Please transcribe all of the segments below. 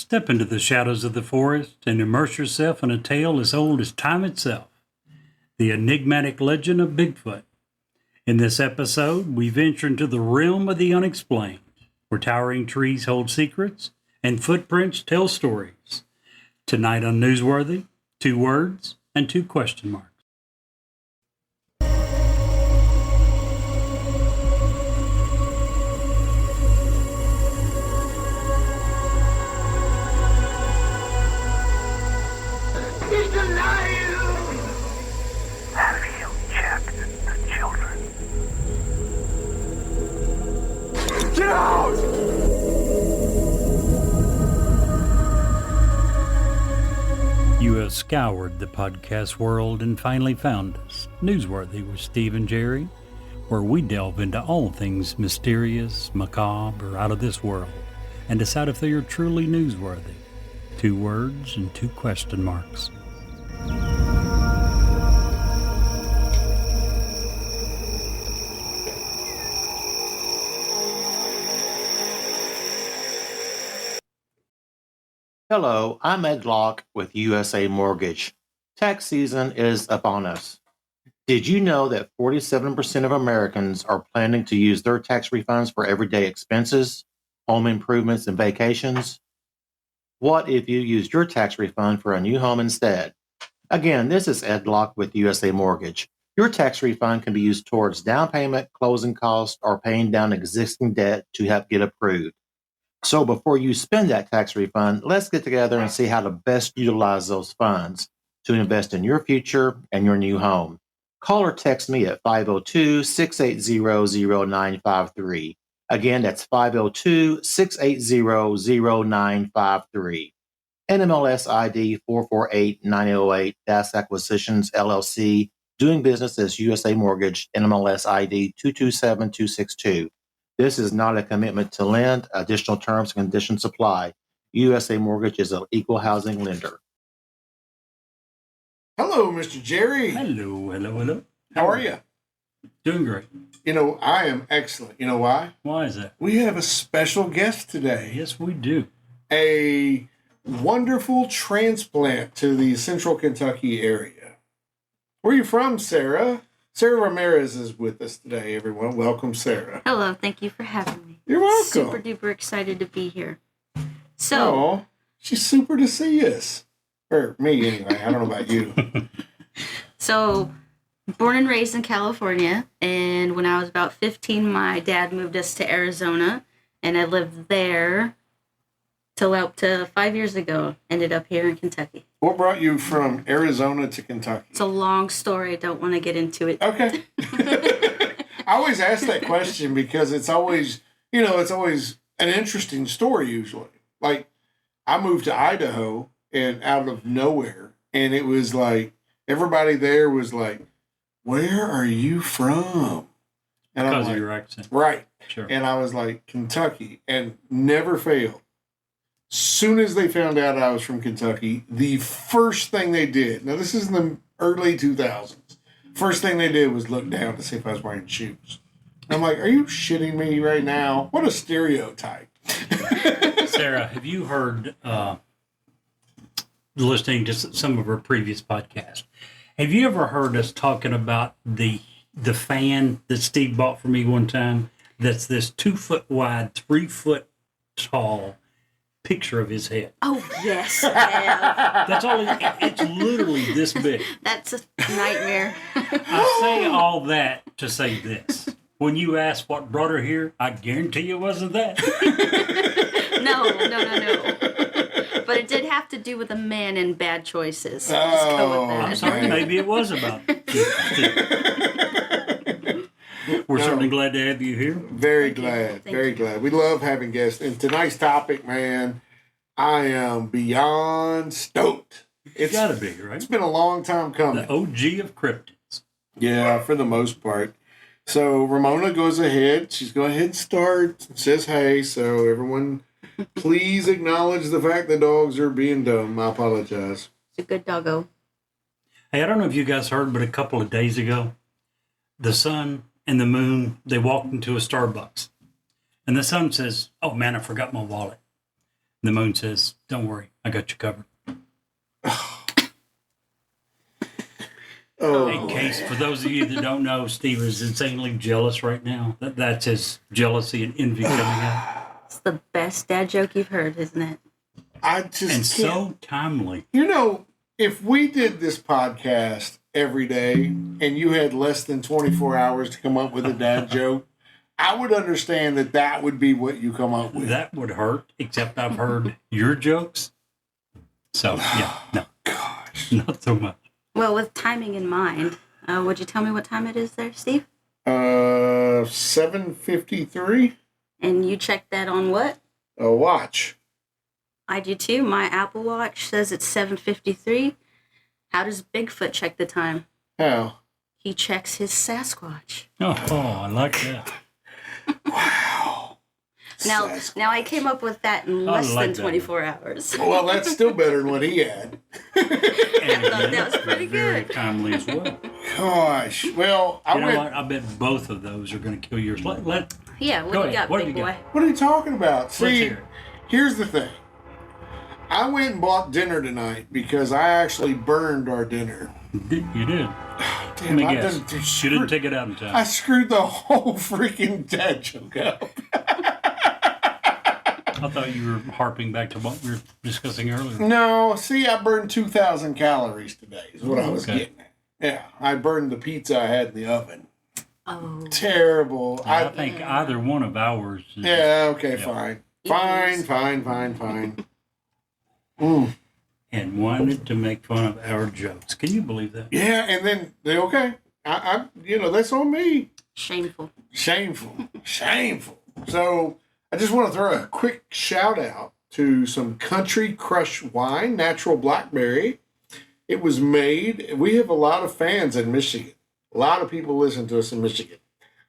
Step into the shadows of the forest and immerse yourself in a tale as old as time itself, the enigmatic legend of Bigfoot. In this episode, we venture into the realm of the unexplained, where towering trees hold secrets and footprints tell stories. Tonight on Newsworthy, 2 words and 2 question marks. He's alive! Have you checked the children? Get out! You have scoured the podcast world and finally found us, Newsworthy with Steve and Jerry, where we delve into all things mysterious, macabre, or out of this world, and decide if they are truly newsworthy. 2 words and 2 question marks. Hello, I'm Ed Locke with USA Mortgage. Tax season is upon us. Did you know that 47% of Americans are planning to use their tax refunds for everyday expenses, home improvements, and vacations? What if you used your tax refund for a new home instead? Again, this is Ed Locke with USA Mortgage. Your tax refund can be used towards down payment, closing costs, or paying down existing debt to help get approved. So before you spend that tax refund, let's get together and see how to best utilize those funds to invest in your future and your new home. Call or text me at 502-680-0953. Again, that's 502-680-0953. NMLS ID 448908, Das Acquisitions LLC, doing business as USA Mortgage, NMLS ID 227262. This is not a commitment to lend. Additional terms and conditions apply. USA Mortgage is an equal housing lender. Hello, Mr. Jerry. Hello. How are you? Doing great. You know, I am excellent. You know why? Why is that? We have a special guest today. Yes, we do. A wonderful transplant to the central Kentucky area. Where are you from, Sarah? Sarah Ramirez is with us today, everyone. Welcome, Sarah. Hello, thank you for having me. You're welcome. Super duper excited to be here. So, Oh, she's super to see us. Or me, anyway. I don't know about you. so born and raised in California, and when I was about 15, my dad moved us to Arizona, and I lived there till up to 5 years ago. Ended up here in Kentucky. What brought you from Arizona to Kentucky? It's a long story. I don't want to get into it. Okay. I always ask that question because it's always an interesting story usually. Like, I moved to Idaho and out of nowhere, and it was like, everybody there was like, where are you from? And Because I'm of like, your accent. right. Sure. And I was like, Kentucky, and never failed. Soon as they found out I was from Kentucky, the first thing they did, now this is in the early 2000s, first thing they did was look down to see if I was wearing shoes. I'm like, are you shitting me right now? What a stereotype. Sarah, have you heard, listening to some of our previous podcasts, have you ever heard us talking about the fan that Steve bought for me one time? That's this 2 foot wide, 3 foot tall picture of his head. Oh, yes. Yeah. That's all. It's literally this big. That's a nightmare. I say all that to say this. When you ask what brought her here, I guarantee it wasn't that. No. But it did have to do with a man and bad choices. So just go with that. I'm sorry, maybe it was about We're certainly glad to have you here. Very glad. Very glad. We love having guests. And tonight's topic, man, I am beyond stoked. It's got to be, right? It's been a long time coming. The OG of cryptids. Yeah, for the most part. So Ramona goes ahead. She's going ahead and start. Says hey. So everyone, please acknowledge the fact that dogs are being dumb. I apologize. It's a good doggo. Hey, I don't know if you guys heard, but a couple of days ago, the sun and the moon, they walked into a Starbucks. And the sun says, oh man, I forgot my wallet. The moon says, "Don't worry, I got you covered." Oh, In case, for those of you that don't know, Steve is insanely jealous right now. That's his jealousy and envy coming out. It's the best dad joke you've heard, isn't it? I just And can't. so timely. You know, if we did this podcast every day and you had less than 24 hours to come up with a dad joke, I would understand that would be what you come up with. That would hurt, except I've heard your jokes. So, yeah, no. Gosh. Not so much. Well, with timing in mind, would you tell me what time it is there, Steve? 7:53. And you checked that on what? A watch. I do too. My Apple Watch says it's 7:53. How does Bigfoot check the time? How? He checks his Sasquatch. Oh, I like that. Wow. Now I came up with that in less like than that 24 hours. Well, that's still better than what he had. And thought that was pretty very good. timely as well. Gosh. Well, You know what? I bet both of those are going to kill yours. Yeah, what Go do you ahead. got, What big have you boy? got? What are you talking about? Let's See, hear it. here's the thing. I went and bought dinner tonight because I actually burned our dinner. You did. Damn, Let me I guess. done You didn't take it out in time. I screwed the whole freaking dad joke up. I thought you were harping back to what we were discussing earlier. No, see, I burned 2,000 calories today is what I was Okay. getting at. Yeah, I burned the pizza I had in the oven. Oh. Terrible. I think either one of ours. Is, Yeah, okay, Yeah. fine. Yes. Fine. Mm. And wanted to make fun of our jokes. Can you believe that? Yeah, and then, okay. I that's on me. Shameful. Shameful. So I just want to throw a quick shout out to some Country Crush wine, natural blackberry. It was made, we have a lot of fans in Michigan. A lot of people listen to us in Michigan.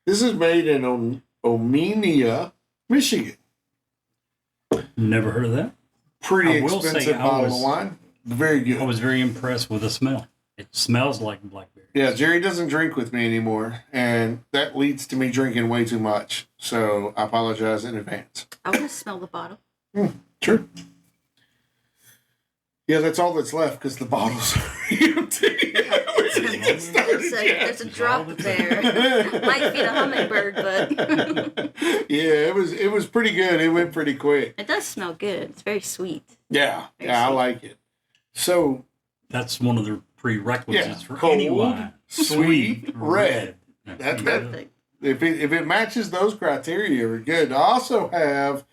This is made in Omenia, Michigan. Never heard of that. Pretty I will say expensive I bottle was- of wine. Very I good. was very impressed with the smell. It smells like blackberry. Yeah, Jerry doesn't drink with me anymore, and that leads to me drinking way too much. So I apologize in advance. I want to smell the bottle. Sure. Yeah, that's all that's left because the bottles are empty. We didn't get started yet. There's a drop there. Might feed a hummingbird, but Yeah, it was pretty good. It went pretty quick. it does smell good. It's very sweet. Yeah, Very I sweet. like it. So That's one of the prerequisites Yeah, for cold, any wine. sweet, red. That's That- good. Perfect. if it matches those criteria, we're good. I also have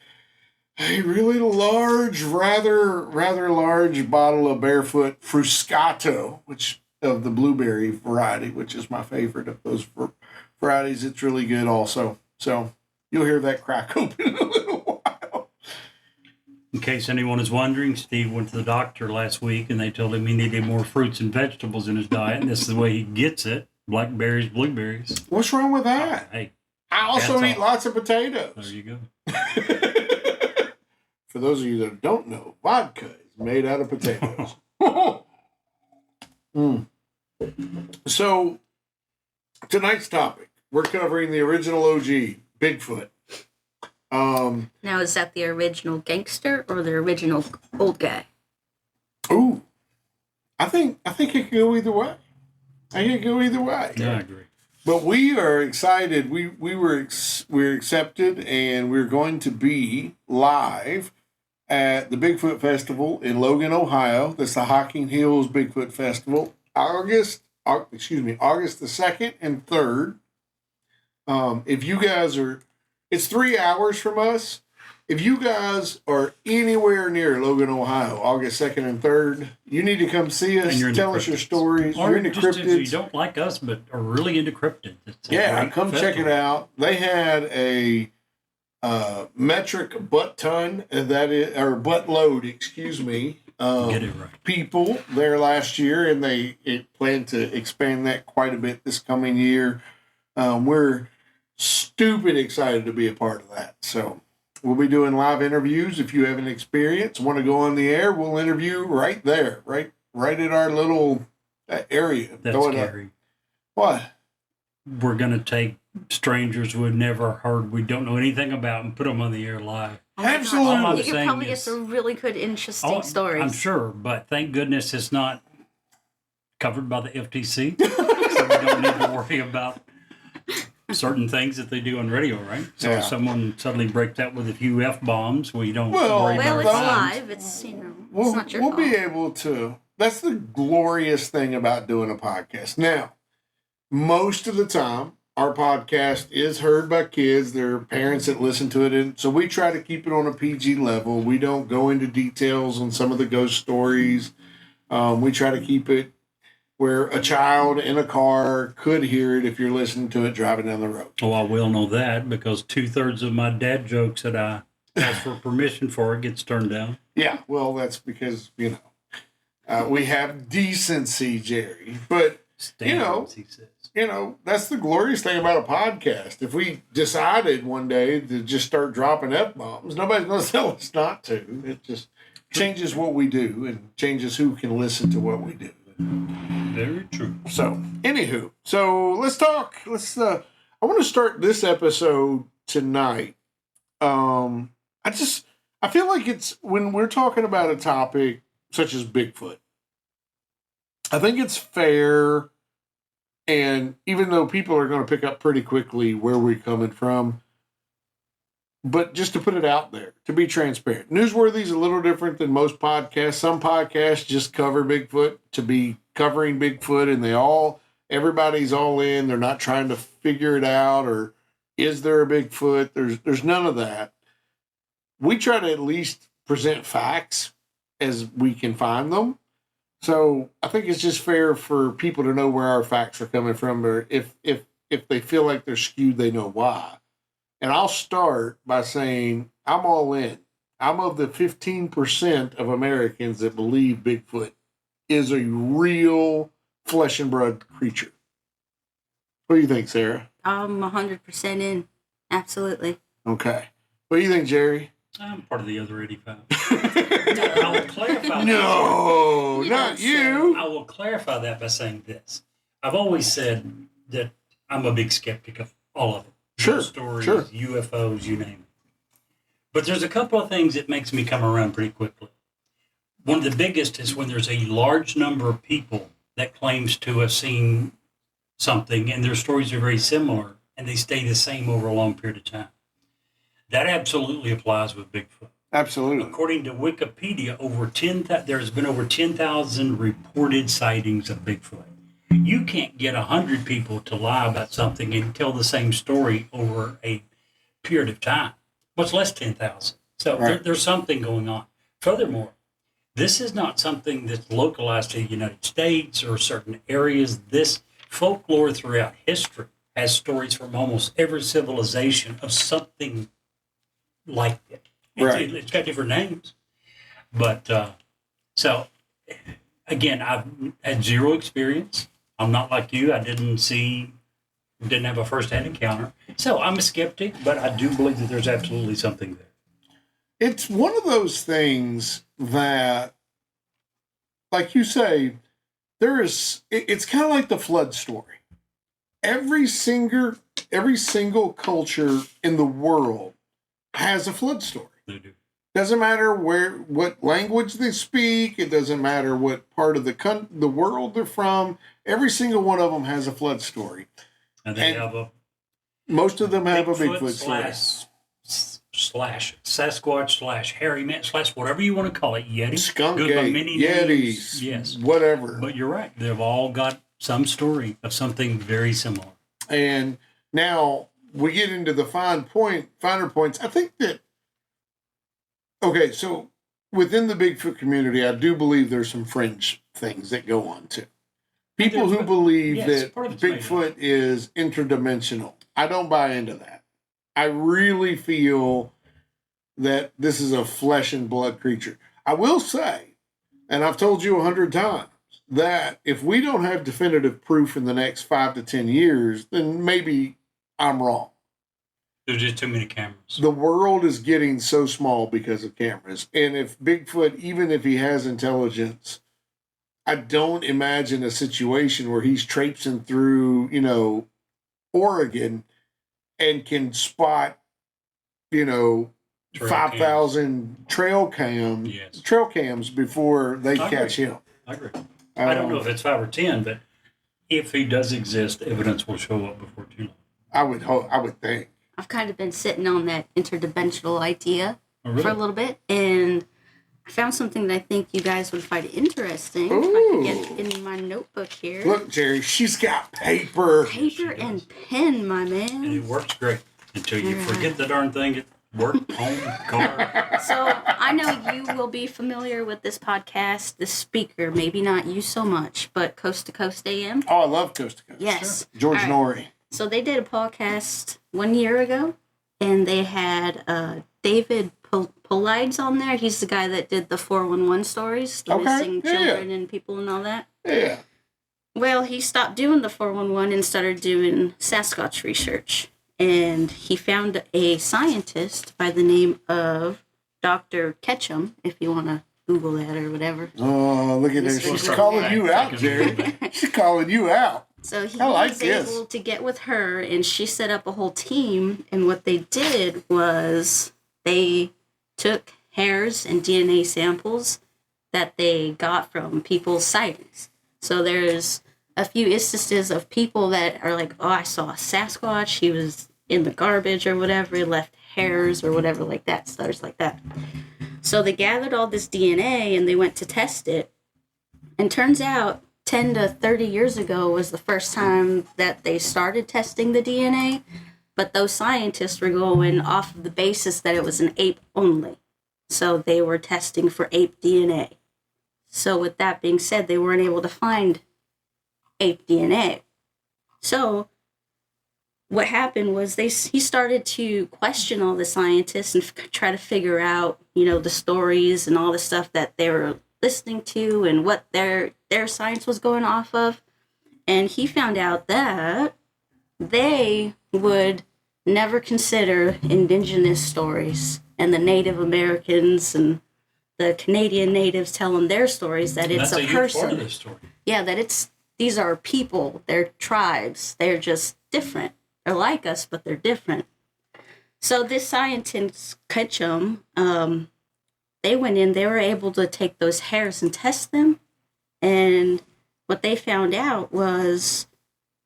a really large, rather large bottle of Barefoot Fruscato, which of the blueberry variety, which is my favorite of those varieties. It's really good also. So you'll hear that crack open in a little while. In case anyone is wondering, Steve went to the doctor last week and they told him he needed more fruits and vegetables in his diet, and this is the way he gets it: blackberries, blueberries. What's wrong with that? Hey, I also That's eat all. lots of there potatoes. you go. For those of you that don't know, vodka is made out of potatoes. Mm. So, tonight's topic, we're covering the original OG, Bigfoot. Now, is that the original gangster or the original old guy? Ooh, I think it could go either way. Yeah, I agree. But we are excited. We're accepted, and we're going to be live at the Bigfoot Festival in Logan, Ohio. That's the Hocking Hills Bigfoot Festival, August the 2nd and 3rd. If you guys are, it's 3 hours from us. If you guys are anywhere near Logan, Ohio, August 2nd and 3rd, you need to come see us. And you're into Tell us your cryptids. stories. Or You're into just if you cryptids. don't like us but are really into cryptids. It's a Yeah, great come check it festival. out. They had a metric butt ton, or butt load, excuse me, Get it right. people there last year, and they plan to expand that quite a bit this coming year. We're stupid excited to be a part of that. So we'll be doing live interviews. If you have an experience, want to go on the air, we'll interview right there, right at our little area. That's Throw it up. scary. What? we're going to take strangers we've never heard, we don't know anything about, and put them on the air live. Oh my gosh. Absolutely. All I'm You could saying probably get is- some really good, interesting stories. I'm sure, but thank goodness it's not covered by the FTC, so we don't need to worry about certain things that they do on radio, right? So Yeah. if someone suddenly breaks out with a few F-bombs, we don't Well, worry Well, about it's fines. live. It's, it's We'll, not your we'll fault. be able to. That's the glorious thing about doing a podcast. Now, most of the time, our podcast is heard by kids. There are parents that listen to it. And so we try to keep it on a PG level. We don't go into details on some of the ghost stories. We try to keep it where a child in a car could hear it if you're listening to it driving down the road. Oh, I will know that because 2/3 of my dad jokes that I ask for permission for gets turned down. Yeah, well, that's because, we have decency, Jerry. But, Standards, he says. that's the glorious thing about a podcast. If we decided one day to just start dropping F-bombs, nobody's going to tell us not to. It just changes what we do and changes who can listen to what we do. Very true. So, anywho, let's talk. I want to start this episode tonight. I feel like it's when we're talking about a topic such as Bigfoot, I think it's fair. And even though people are going to pick up pretty quickly where we're coming from, but just to put it out there, to be transparent, Newsworthy is a little different than most podcasts. Some podcasts just cover Bigfoot to be covering Bigfoot, and everybody's all in. They're not trying to figure it out, or is there a Bigfoot? There's none of that. We try to at least present facts as we can find them. So I think it's just fair for people to know where our facts are coming from, or if they feel like they're skewed, they know why. And I'll start by saying I'm all in. I'm of the 15% of Americans that believe Bigfoot is a real flesh and blood creature. What do you think, Sarah? I'm 100% in. Absolutely. Okay. What do you think, Jerry? I'm part of the other 85. I will clarify that. No, You not don't you. I will clarify that by saying this. I've always said that I'm a big skeptic of all of them. Sure, Ghost stories, sure. UFOs, you name it. But there's a couple of things that makes me come around pretty quickly. One of the biggest is when there's a large number of people that claims to have seen something and their stories are very similar and they stay the same over a long period of time. That absolutely applies with Bigfoot. Absolutely. According to Wikipedia, there's been over 10,000 reported sightings of Bigfoot. You can't get 100 people to lie about something and tell the same story over a period of time, much less 10,000. So Right. there's something going on. Furthermore, this is not something that's localized to the United States or certain areas. This folklore throughout history has stories from almost every civilization of something like it. Right. It's got different names. But so, again, I've had zero experience. I'm not like you. I didn't have a first-hand encounter. So I'm a skeptic, but I do believe that there's absolutely something there. It's one of those things that, like you say, it's kind of like the flood story. Every single culture in the world has a flood story. They do. Doesn't matter what language they speak. It doesn't matter what part of the world they're from. Every single one of them has a flood story. And they And have a Most of them have a Bigfoot story. slash Sasquatch slash hairy man slash whatever you want to call it. Yeti. Skunk Goes by gate, many Yetis, names. Yes. whatever. But you're right. They've all got some story of something very similar. And now we get into the finer points. I think that, okay, so within the Bigfoot community, I do believe there's some fringe things that go on too. People who believe Yes, that part of it's made up. Bigfoot is interdimensional. I don't buy into that. I really feel that this is a flesh and blood creature. I will say, and I've told you 100 times, that if we don't have definitive proof in the next 5 to 10 years, then maybe I'm wrong. There's just too many cameras. The world is getting so small because of cameras. And if Bigfoot, even if he has intelligence, I don't imagine a situation where he's traipsing through, Oregon and can spot, Trail 5,000 trail cams before they I catch agree. him. I agree. I don't know if it's 5 or 10, but if he does exist, evidence will show up before too long. I would think. I've kind of been sitting on that interdimensional idea Oh, really? for a little bit, and I found something that I think you guys would find interesting. Ooh. If I could get in my notebook here. Look, Jerry, she's got paper. Paper and pen, my And man. it works great until you Alright. forget the darn thing at work, home, car. So I know you will be familiar with this podcast, the speaker, maybe not you so much, but Coast to Coast AM. Oh, I love Coast to Coast. Yes. George All right. Norrie. So they did a podcast 1 year ago, and they had David Polides on there. He's the guy that did the 411 stories, the Okay, missing yeah. children and people and all that. Yeah. Well, he stopped doing the 411 and started doing Sasquatch research. And he found a scientist by the name of Dr. Ketchum, if you want to Google that or whatever. Oh, look at her. Mr. She's Norrie. calling you out, Jerry. She's calling you out. So he I like was this. able to get with her, and she set up a whole team. And what they did was they took hairs and DNA samples that they got from people's sightings. So there's a few instances of people that are like, oh, I saw a Sasquatch. He was in the garbage or whatever. He left hairs or whatever like that, stuff like that. So they gathered all this DNA and they went to test it. And turns out 10 to 30 years ago was the first time that they started testing the DNA. But those scientists were going off of the basis that it was an ape only. So they were testing for ape DNA. So with that being said, they weren't able to find ape DNA. So what happened was he started to question all the scientists and try to figure out, the stories and all the stuff that they were listening to and what their science was going off of. And he found out that they would never consider indigenous stories and the Native Americans and the Canadian natives telling their stories that it's That's a huge part of person. this story. Yeah, that these are people, they're tribes, they're just different. They're like us, but they're different. So this scientist, Ketchum, they went in, they were able to take those hairs and test them. And what they found out was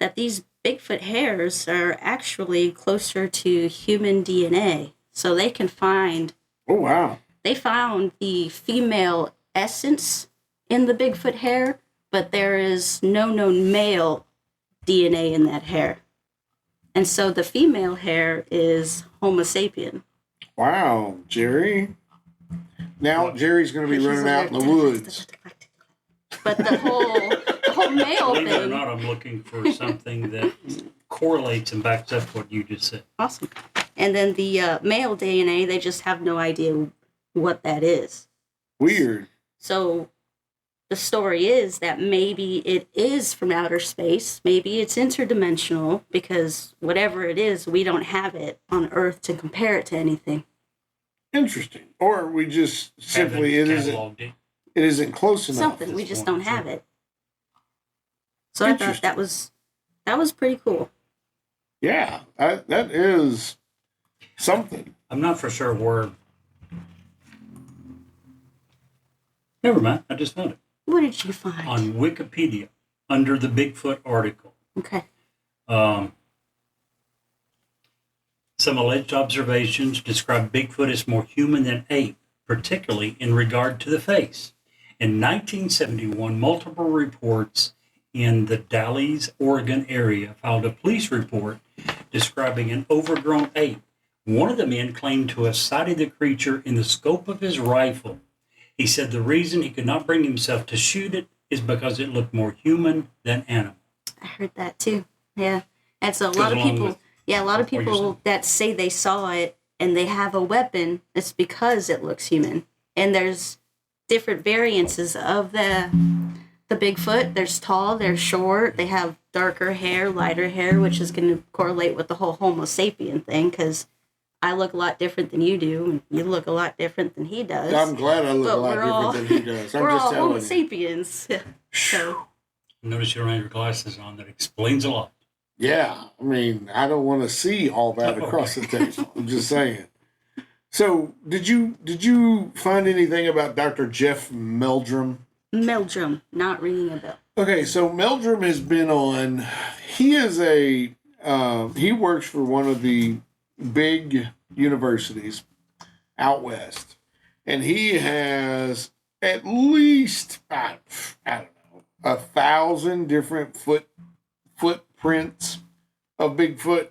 that these Bigfoot hairs are actually closer to human DNA. So they can find, Oh, wow. they found the female essence in the Bigfoot hair, but there is no known male DNA in that hair. And so the female hair is Homo sapien. Wow, Jerry. Now Jerry's going to be He's running out in the over woods. But the whole male Believe it or thing. not, I'm looking for something that correlates and backs up what you just said. Awesome. And then the male DNA, they just have no idea what that is. Weird. So the story is that maybe it is from outer space. Maybe it's interdimensional because whatever it is, we don't have it on Earth to compare it to anything. Interesting. Or we just simply, Haven't it cataloged it. isn't close enough. Something, we just don't have it. So I thought Interesting. that was pretty cool. Yeah, that is something. I'm not for sure where. Never mind. I just found it What did you find? on Wikipedia under the Bigfoot article. Okay. Some alleged observations describe Bigfoot as more human than ape, particularly in regard to the face. In 1971, multiple reports in the Dalles, Oregon area filed a police report describing an overgrown ape. One of the men claimed to have sighted the creature in the scope of his rifle. He said the reason he could not bring himself to shoot it is because it looked more human than animal. I heard that too. Yeah. And so a Goes lot of along people, with a lot of what you're people saying. that say they saw it and they have a weapon, it's because it looks human. And there's different variances of the Bigfoot. There's tall, they're short, they have darker hair, lighter hair, which is going to correlate with the whole Homo sapien thing because I look a lot different than you do, and you look a lot different than he does. I'm glad I look But a lot we're different all- than he does. I'm We're just all Homo telling you. sapiens. So Notice you don't have your glasses on. That explains a lot. Yeah, I mean, I don't want to see all that across the table. I'm just saying. So, did you find anything about Dr. Jeff Meldrum? Meldrum, not ringing a bell. Okay, so Meldrum has been on. He is a he works for one of the big universities out west, and he has at least I don't know 1,000 different footprints of Bigfoot,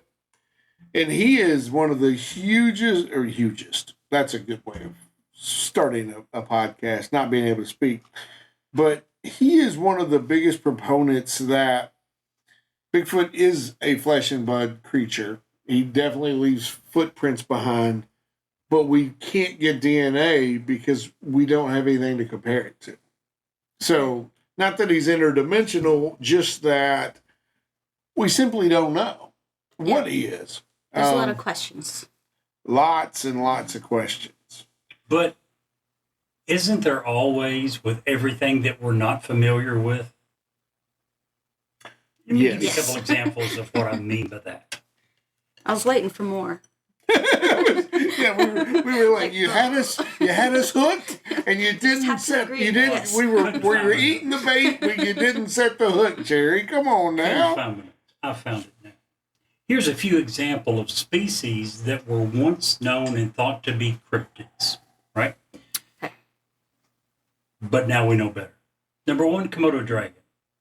and he is one of the hugest. That's a good way of starting a podcast. Not being able to speak, but he is one of the biggest proponents that Bigfoot is a flesh and blood creature. He definitely leaves footprints behind, but we can't get DNA because we don't have anything to compare it to. So, not that he's interdimensional, just that we simply don't know what he is. There's a lot of questions. Lots and lots of questions. But isn't there always with everything that we're not familiar with? Let me give you a couple examples of what I mean by that. I was waiting for more. Yeah, we were like, you had us hooked, and you didn't set. You didn't. Yes. We were eating the bait, but you didn't set the hook, Jerry. Come on now. I found it now. Here's a few examples of species that were once known and thought to be cryptids, right? Okay. But now we know better. Number one, Komodo dragon.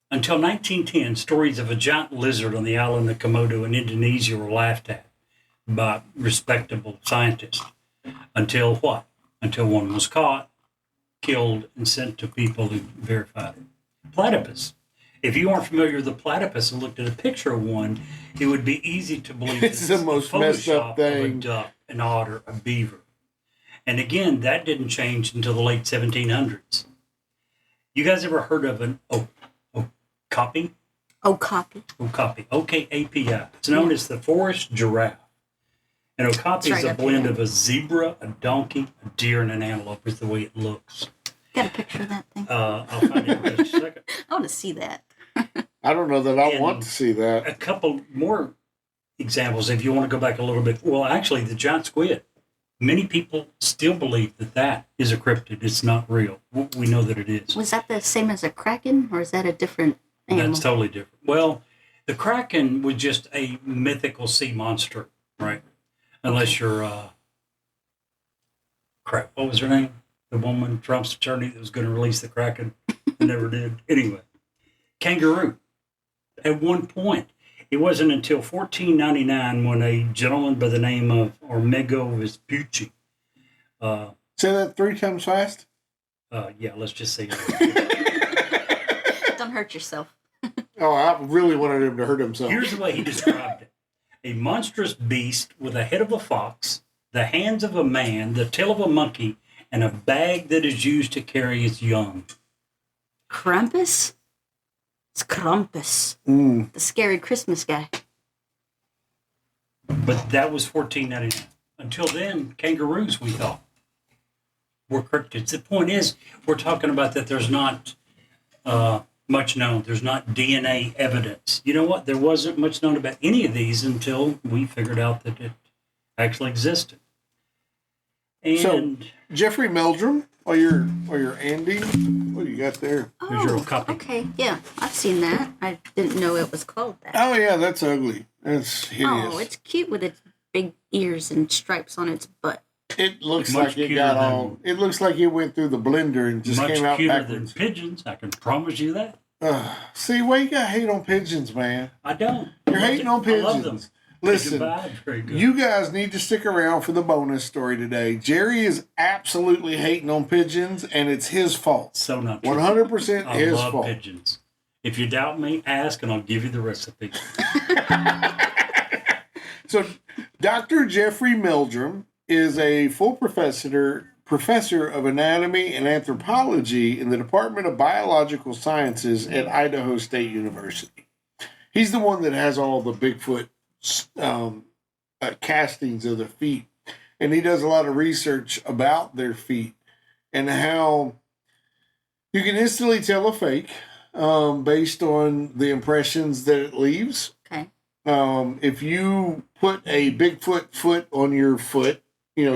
Until 1910, stories of a giant lizard on the island of Komodo in Indonesia were laughed at by respectable scientists. Until what? Until one was caught, killed, and sent to people who verified it. Platypus. If you aren't familiar with the platypus and looked at a picture of one, it would be easy to believe It's the most messed up thing. Of a duck, an otter, a beaver. And again, that didn't change until the late 1700s. You guys ever heard of an okapi? Okapi. Okapi. O-K-A-P-I. It's known as the forest giraffe. An okapi is a blend of a zebra, a donkey, a deer, and an antelope is the way it looks. Got a picture of that thing? I'll find it in just a second. I want to see that. I don't know that I want to see that. A couple more examples, if you want to go back a little bit. Well, actually, the giant squid. Many people still believe that that is a cryptid. It's not real. We know that it is. Was that the same as a kraken, or is that a different animal? That's totally different. Well, the kraken was just a mythical sea monster, right? Unless you're, crap, what was her name? The woman, Trump's attorney that was going to release the kraken, never did. Anyway, kangaroo. At one point, it wasn't until 1499 when a gentleman by the name of Ormego Vespucci. Say that 3 times fast. Yeah, let's just say that. Don't hurt yourself. Oh, I really wanted him to hurt himself. Here's the way he described it. A monstrous beast with a head of a fox, the hands of a man, the tail of a monkey, and a bag that is used to carry its young. Krampus? It's Krampus. The scary Christmas guy. But that was 1499. Until then, kangaroos, we thought, were cryptids. The point is, we're talking about that there's not much known. There's not DNA evidence. You know what? There wasn't much known about any of these until we figured out that it actually existed. And So, Jeffrey Meldrum, while you're Andy, what do you got there? Here's your copy. Okay. Yeah, I've seen that. I didn't know it was called that. Oh yeah, that's ugly. That's hideous. Oh, it's cute with its big ears and stripes on its butt. It looks Much like it cuter got than- all. It looks like it went through the blender and just much came out cuter than backwards. pigeons, I can promise you that. See, why you got hate on pigeons, man? I don't. You're I love hating it. on I love them. pigeons. Listen, Goodbye. Very good. you guys need to stick around for the bonus story today. Jerry is absolutely hating on pigeons, and it's his fault. So not true. 100% I his love fault. pigeons. If you doubt me, ask and I'll give you the recipe. So, Dr. Jeffrey Meldrum is a full professor of anatomy and anthropology in the Department of Biological Sciences at Idaho State University. He's the one that has all the Bigfoot castings of the feet, and he does a lot of research about their feet and how you can instantly tell a fake based on the impressions that it leaves. Okay. If you put a Bigfoot foot on your foot,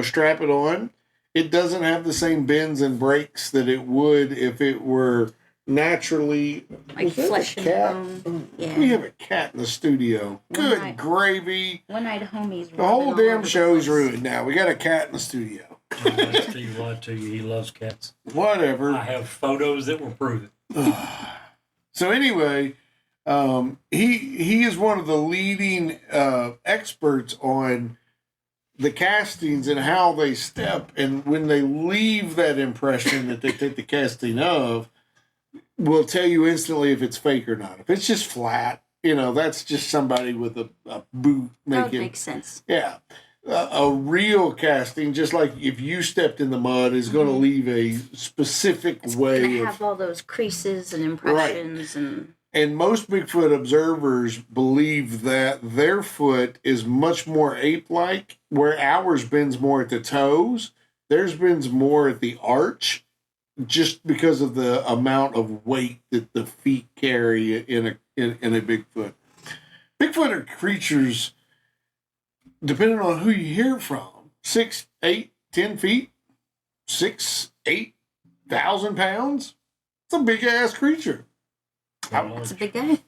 strap it on, it doesn't have the same bends and breaks that it would if it were naturally. Like Was that a flesh and cat? bone. Yeah. We have a cat in the studio. One Good night. gravy. One night homies. The whole damn show's ruined now. We got a cat in the studio. I'll tell you what, to you, he loves cats. Whatever. I have photos that will prove it. So anyway, he is one of the leading experts on the castings and how they step, and when they leave that impression that they take the casting of, will tell you instantly if it's fake or not. If it's just flat, that's just somebody with a boot That would making. make sense. Yeah. A real casting, just like if you stepped in the mud, is going to leave a specific It's way gonna of. have all those creases and impressions And most Bigfoot observers believe that their foot is much more ape-like, where ours bends more at the toes. Theirs bends more at the arch, just because of the amount of weight that the feet carry in a Bigfoot. Bigfoot are creatures, depending on who you hear from, 6, 8, 10 feet, 6, 8,000 pounds. It's a big ass creature. It's a big guy.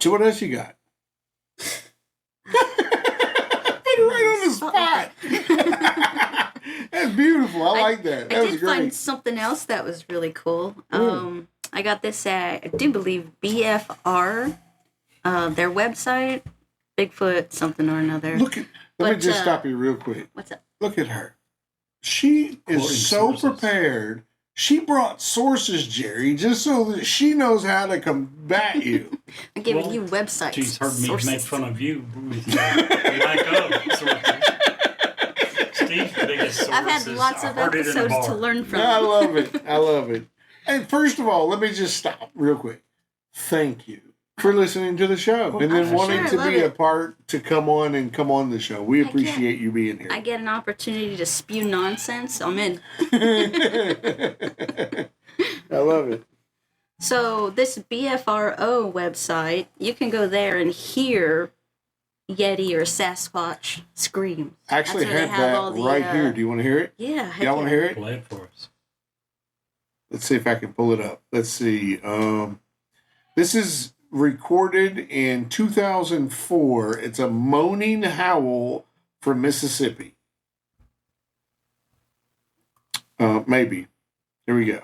So what else you got? Put it right on the spot. That's beautiful. I like that. That I was did great. find something else that was really cool. I got this at, I do believe, BFR, their website, Bigfoot something or another. Let me But, just stop you real quick. What's up? Look at her. She is Quoting so sources. prepared. She brought sources, Jerry, just so that she knows how to combat you. I'm giving Well, you websites. She's heard me sources. make fun of you with your lack of sources. Steve's biggest sources. I've had lots I of heard it in a episodes to bar. learn from. I love it. I love it. And first of all, let me just stop real quick. Thank you for listening to the show and then Oh, wanting sure, to love be a it. part to come on the show. We Heck yeah. appreciate you being here. I get an opportunity to spew nonsense. I'm in. I love it. So this BFRO website, you can go there and hear Yeti or Sasquatch screams. I actually That's where they have that all the, right here. Do you want to hear it? Yeah. heck Y'all want to yeah. hear it? Play it for us. Let's see if I can pull it up. Let's see. This is recorded in 2004. It's a moaning howl from Mississippi. Maybe. Here we go.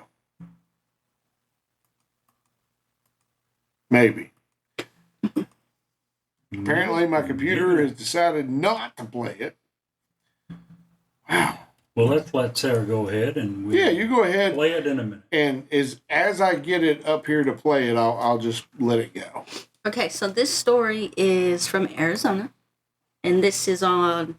Maybe. Apparently, my computer has decided not to play it. Wow. Well, let's let Sarah go ahead and we'll Yeah, you go ahead. play it in a minute. And as I get it up here to play it, I'll just let it go. Okay, so this story is from Arizona, and this is on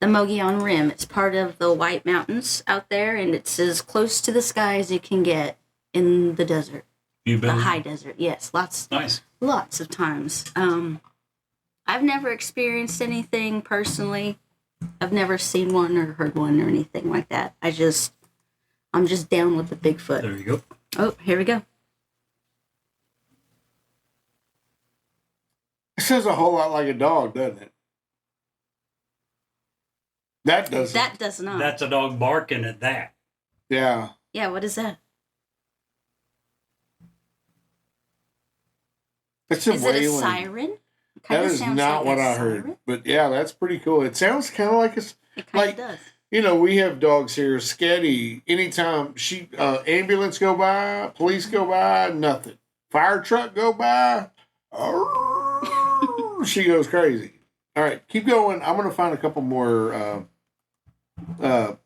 the Mogollon Rim. It's part of the White Mountains out there, and it's as close to the sky as you can get in the desert, You've the been high desert. Yes, lots nice. of times. I've never experienced anything personally. I've never seen one or heard one or anything like that. I'm just down with the Bigfoot. There you go. Oh, here we go. It says a whole lot like a dog, doesn't it? That doesn't. That does not. That's a dog barking at that. Yeah. Yeah, what is that? It's a Is it a wailing. siren? It That kinda is sounds not like what a I heard. siren. But yeah, that's pretty cool. It sounds kind of like a. It kind Like- of does. We have dogs here. Sketty. Anytime ambulance go by, police go by, nothing. Fire truck go by, she goes crazy. All right, keep going. I'm gonna find a couple more.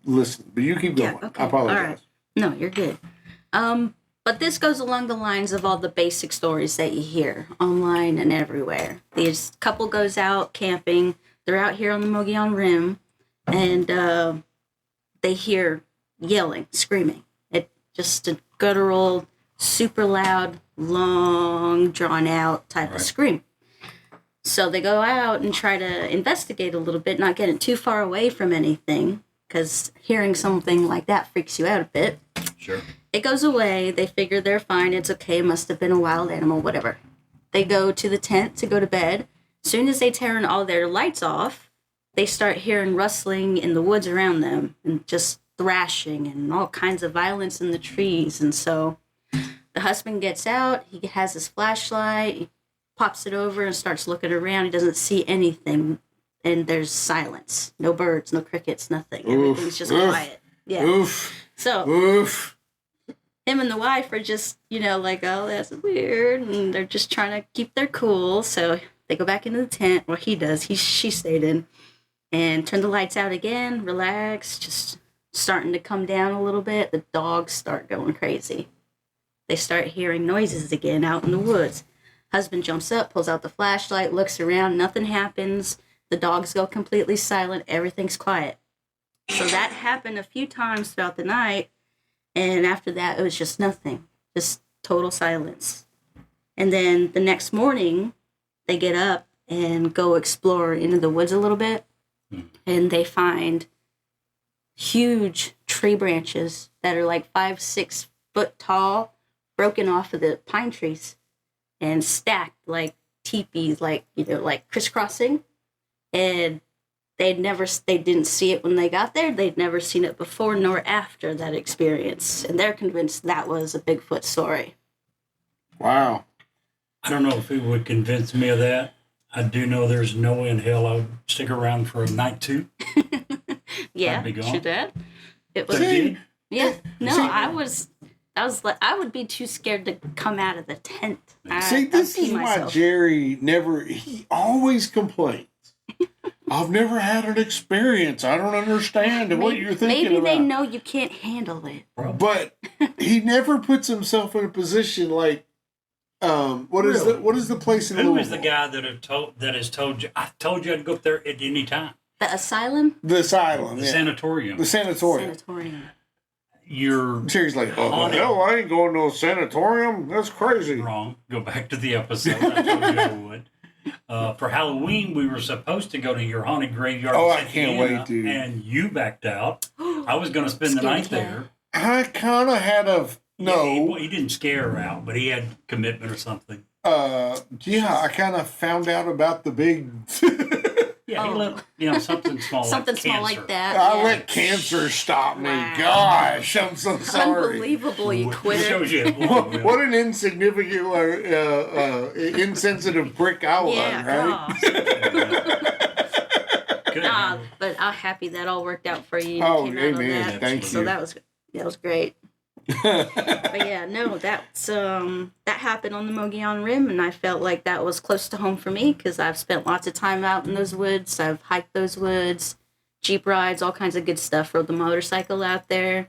Listen, but you keep going. Yeah, okay. I apologize. All right. No, you're good. But this goes along the lines of all the basic stories that you hear online and everywhere. This couple goes out camping. They're out here on the Mogollon Rim, and they hear yelling, screaming. It just a guttural, super loud, long, drawn out type of Right. scream. So they go out and try to investigate a little bit, not getting too far away from anything, because hearing something like that freaks you out a bit. Sure. It goes away. They figure they're fine. It's okay. It must have been a wild animal, whatever. they go to the tent to go to bed. As soon as they turn all their lights off, they start hearing rustling in the woods around them and just thrashing and all kinds of violence in the trees. And so the husband gets out, he has his flashlight, he pops it over and starts looking around. He doesn't see anything, and there's silence. No birds, no crickets, nothing. Everything's just quiet. Yeah. Oof. So Oof. him and the wife are just, like, oh, that's weird, and they're just trying to keep their cool. So they go back into the tent. Well, he does. She stayed in, and turn the lights out again. Relax, just starting to come down a little bit. The dogs start going crazy. They start hearing noises again out in the woods. Husband jumps up, pulls out the flashlight, looks around. Nothing happens. The dogs go completely silent. Everything's quiet. So that happened a few times throughout the night. And after that, it was just nothing. Just total silence. And then the next morning, they get up and go explore into the woods a little bit. And they find huge tree branches that are like 5-6 foot tall, broken off of the pine trees and stacked like teepees, like crisscrossing. And they didn't see it when they got there. They'd never seen it before nor after that experience. And they're convinced that was a Bigfoot story. Wow. I don't know if it would convince me of that. I do know there's no way in hell I would stick around for a night too. Yeah, I'd be gone. true that. It was. See? Yeah, no, See- I was like, I would be too scared to come out of the tent. See, this I'd pee is why myself. Jerry he always complains. I've never had an experience. I don't understand what you're thinking Maybe about. they know you can't handle it. But he never puts himself in a position like, what is the place in Who Louisville? is the guy that has told you? I told you I'd go up there at any time. The asylum? The asylum, The yeah. sanatorium. The sanatorium. Sanatorium. You're Jerry's like, oh, Haunted. hell, I ain't going to a sanatorium. That's crazy. wrong. Go back to the episode. I told you I would. For Halloween, we were supposed to go to your haunted graveyard. Oh, in I can't Indiana, wait, dude. And you backed out. I was going to spend the Scared night cat. there. I kind of had a no. He didn't scare her out, but he had commitment or something. Yeah, I kind of found out about the big. Yeah, he Oh. let something small, Something like small cancer. like that. I yeah. let cancer stop me. Wow. Gosh, I'm so sorry. Unbelievable, you It quitter. shows you. What an insignificant, insensitive prick I was, Yeah, right? Good. but I'm happy that all worked out for you. Oh, You came out on amen. that. Thank So you. that was great. But yeah, no, that's that happened on the Mogollon Rim, and I felt like that was close to home for me because I've spent lots of time out in those woods. I've hiked those woods, Jeep rides, all kinds of good stuff. Rode the motorcycle out there,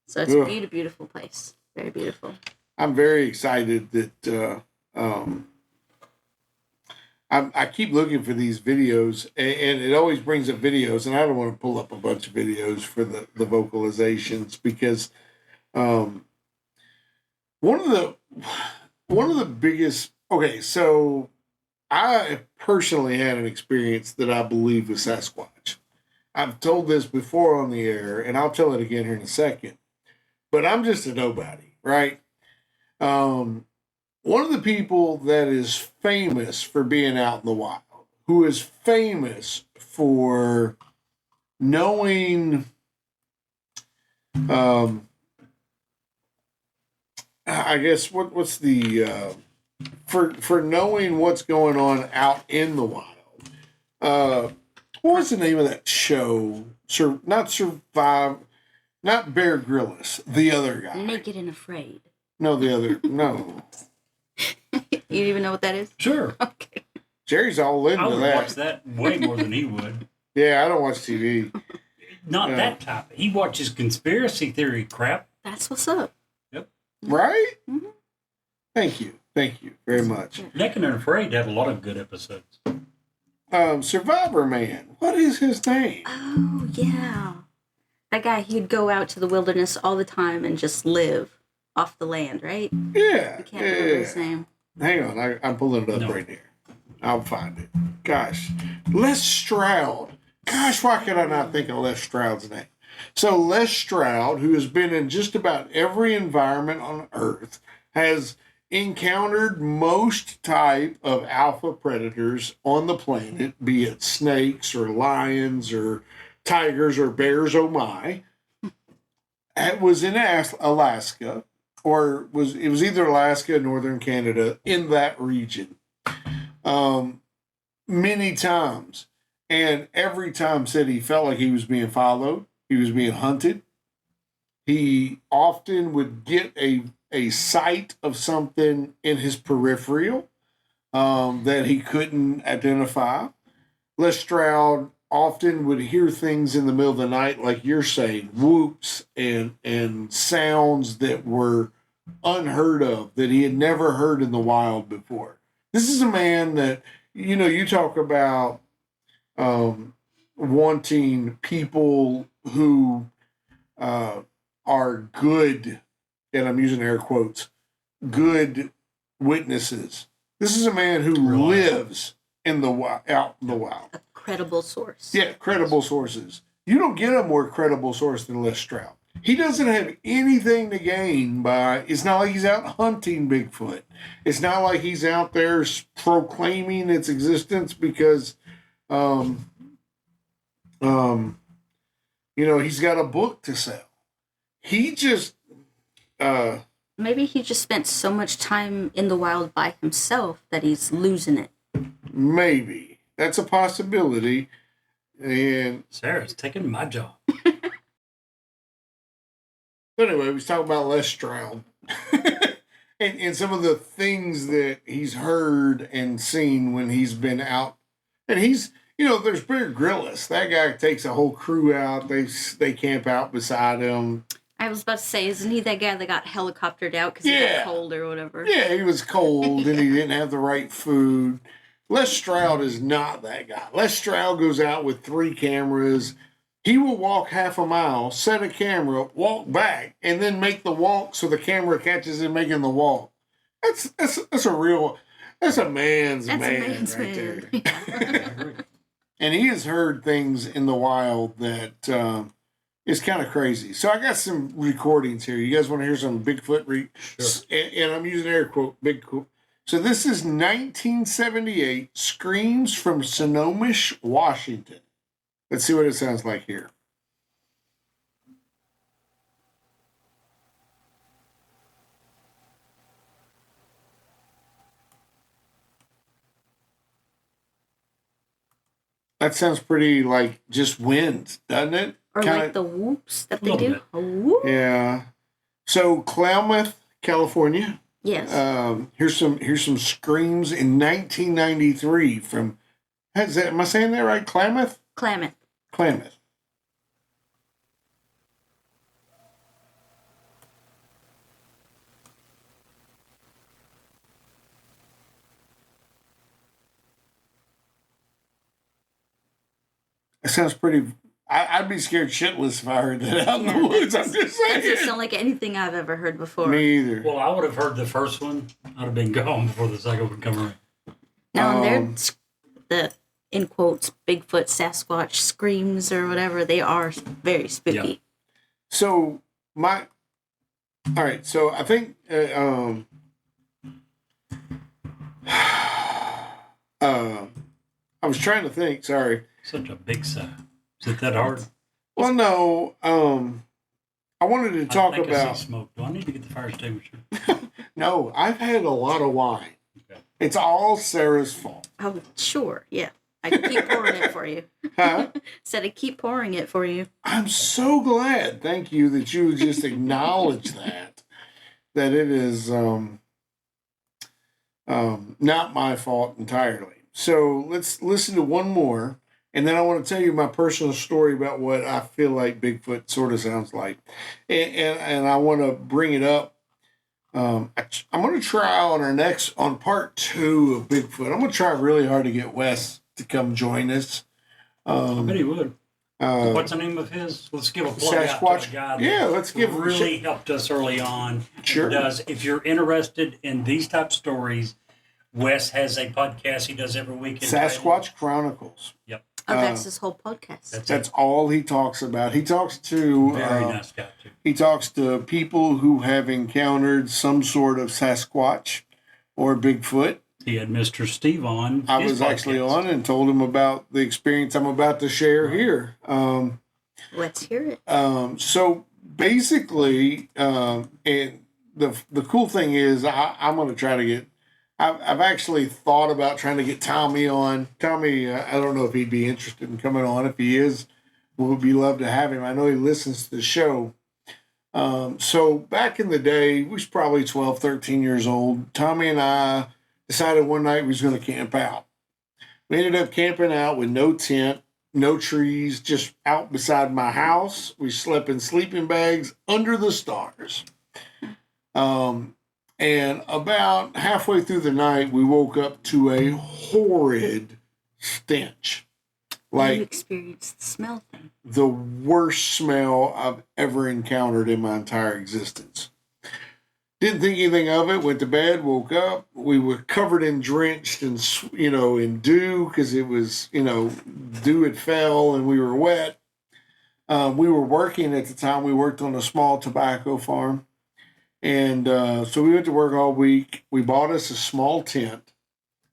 so it's Ugh. a beautiful place. Very beautiful. I'm very excited that I keep looking for these videos, and it always brings up videos, and I don't want to pull up a bunch of videos for the vocalizations because one of the biggest. Okay, so I personally had an experience that I believe was Sasquatch. I've told this before on the air, and I'll tell it again here in a second. But I'm just a nobody, right? One of the people that is famous for being out in the wild, who is famous for knowing, I guess what's the for knowing what's going on out in the wild. What was the name of that show? Not Survive, not Bear Grylls, the other guy. Naked and Afraid. No, the other. No. You even know what that is? Sure. Okay. Jerry's all into I would that. watch that way more than he would. Yeah, I don't watch TV. Not Yeah. that type. He watches conspiracy theory crap. That's what's up. Right? Mhm. Thank you. Thank you very much. Naked and Afraid had a lot of good episodes. Survivor Man. What is his name? Oh, yeah. That guy, he'd go out to the wilderness all the time and just live off the land, right? Yeah. I can't remember his name. Hang on. I'm pulling it up No. right here. I'll find it. Gosh. Les Stroud. Gosh, why could I not think of Les Stroud's name? So Les Stroud, who has been in just about every environment on Earth, has encountered most type of alpha predators on the planet, be it snakes or lions or tigers or bears, oh my. It was in Alaska, or it was either Alaska or northern Canada, in that region. Many times. And every time said he felt like he was being followed, he was being hunted. He often would get a sight of something in his peripheral that he couldn't identify. Les Stroud often would hear things in the middle of the night, like you're saying, whoops and sounds that were unheard of, that he had never heard in the wild before. This is a man that, you talk about wanting people who are good, and I'm using air quotes, good witnesses. This is a man who lives in the out in the wild. A credible source. Yeah, credible sources. You don't get a more credible source than Les Stroud. He doesn't have anything to gain by. It's not like he's out hunting Bigfoot. It's not like he's out there proclaiming its existence because, he's got a book to sell. He just. Maybe he just spent so much time in the wild by himself that he's losing it. Maybe. That's a possibility. And Sarah's taking my job. anyway, we was talking about Les Stroud. and some of the things that he's heard and seen when he's been out. And he's, there's Bear Grylls. That guy takes a whole crew out. They camp out beside him. I was about to say, isn't he that guy that got helicoptered out because he got cold or whatever? Yeah, he was cold and he didn't have the right food. Les Stroud is not that guy. Les Stroud goes out with 3 cameras. He will walk half a mile, set a camera, walk back, and then make the walk so the camera catches him making the walk. That's a man's man right there. Yeah. And he has heard things in the wild that is kind of crazy. So I got some recordings here. You guys want to hear some Bigfoot? Sure. And I'm using air quote, Bigfoot. So this is 1978, Screams from Snohomish, Washington. Let's see what it sounds like here. That sounds pretty like just wind, doesn't it? Or Kinda, like the whoops that they do. A whoop. Yeah. So Klamath, California. Yes. Here's some screams in 1993 from. Am I saying that right? Klamath. Klamath. Klamath. It sounds pretty. I'd be scared shitless if I heard that out in the woods. I'm just saying. That doesn't sound like anything I've ever heard before. Me either. Well, I would have heard the first one. I'd have been gone before the second one come around. Now, there's the, in quotes, Bigfoot, Sasquatch screams or whatever. They are very spooky. Yeah. So, all right. So, I think, I was trying to think. Sorry. Such a big sigh. Is it that hard? Well, no. I wanted to talk I about. see smoke. Do I need to get the fire extinguisher? No, I've had a lot of wine. Okay. It's all Sarah's fault. Oh, sure. Yeah. I keep pouring it for you. Huh? Said I keep pouring it for you. I'm so glad. Thank you that you just acknowledge that it is not my fault entirely. So let's listen to one more. And then I want to tell you my personal story about what I feel like Bigfoot sort of sounds like. And I want to bring it up. I'm going to try on part 2 of Bigfoot. I'm going to try really hard to get Wes to come join us. I bet he would. What's the name of his? Let's give a plug out to a guy that let's give really helped us early on. Sure. If you're interested in these type of stories, Wes has a podcast he does every week. Sasquatch Chronicles. Yep. Oh, that's his whole podcast. That's all he talks about. He talks to Very nice guy, too. he talks to people who have encountered some sort of Sasquatch or Bigfoot. He had Mr. Steve on. I his was actually podcast. on and told him about the experience I'm about to share here. Let's hear it. So basically, and the cool thing is, I'm going to try to get. I've actually thought about trying to get Tommy on. Tommy, I don't know if he'd be interested in coming on. If he is, we would be love to have him. I know he listens to the show. So back in the day, we was probably 12, 13 years old. Tommy and I decided one night we was going to camp out. We ended up camping out with no tent, no trees, just out beside my house. We slept in sleeping bags under the stars. And about halfway through the night, we woke up to a horrid stench. You Like experienced the smell thing. the worst smell I've ever encountered in my entire existence. Didn't think anything of it. Went to bed, woke up. We were covered in drenched and, in dew because it was, dew had fell and we were wet. We were working at the time. We worked on a small tobacco farm. And so we went to work all week. We bought us a small tent,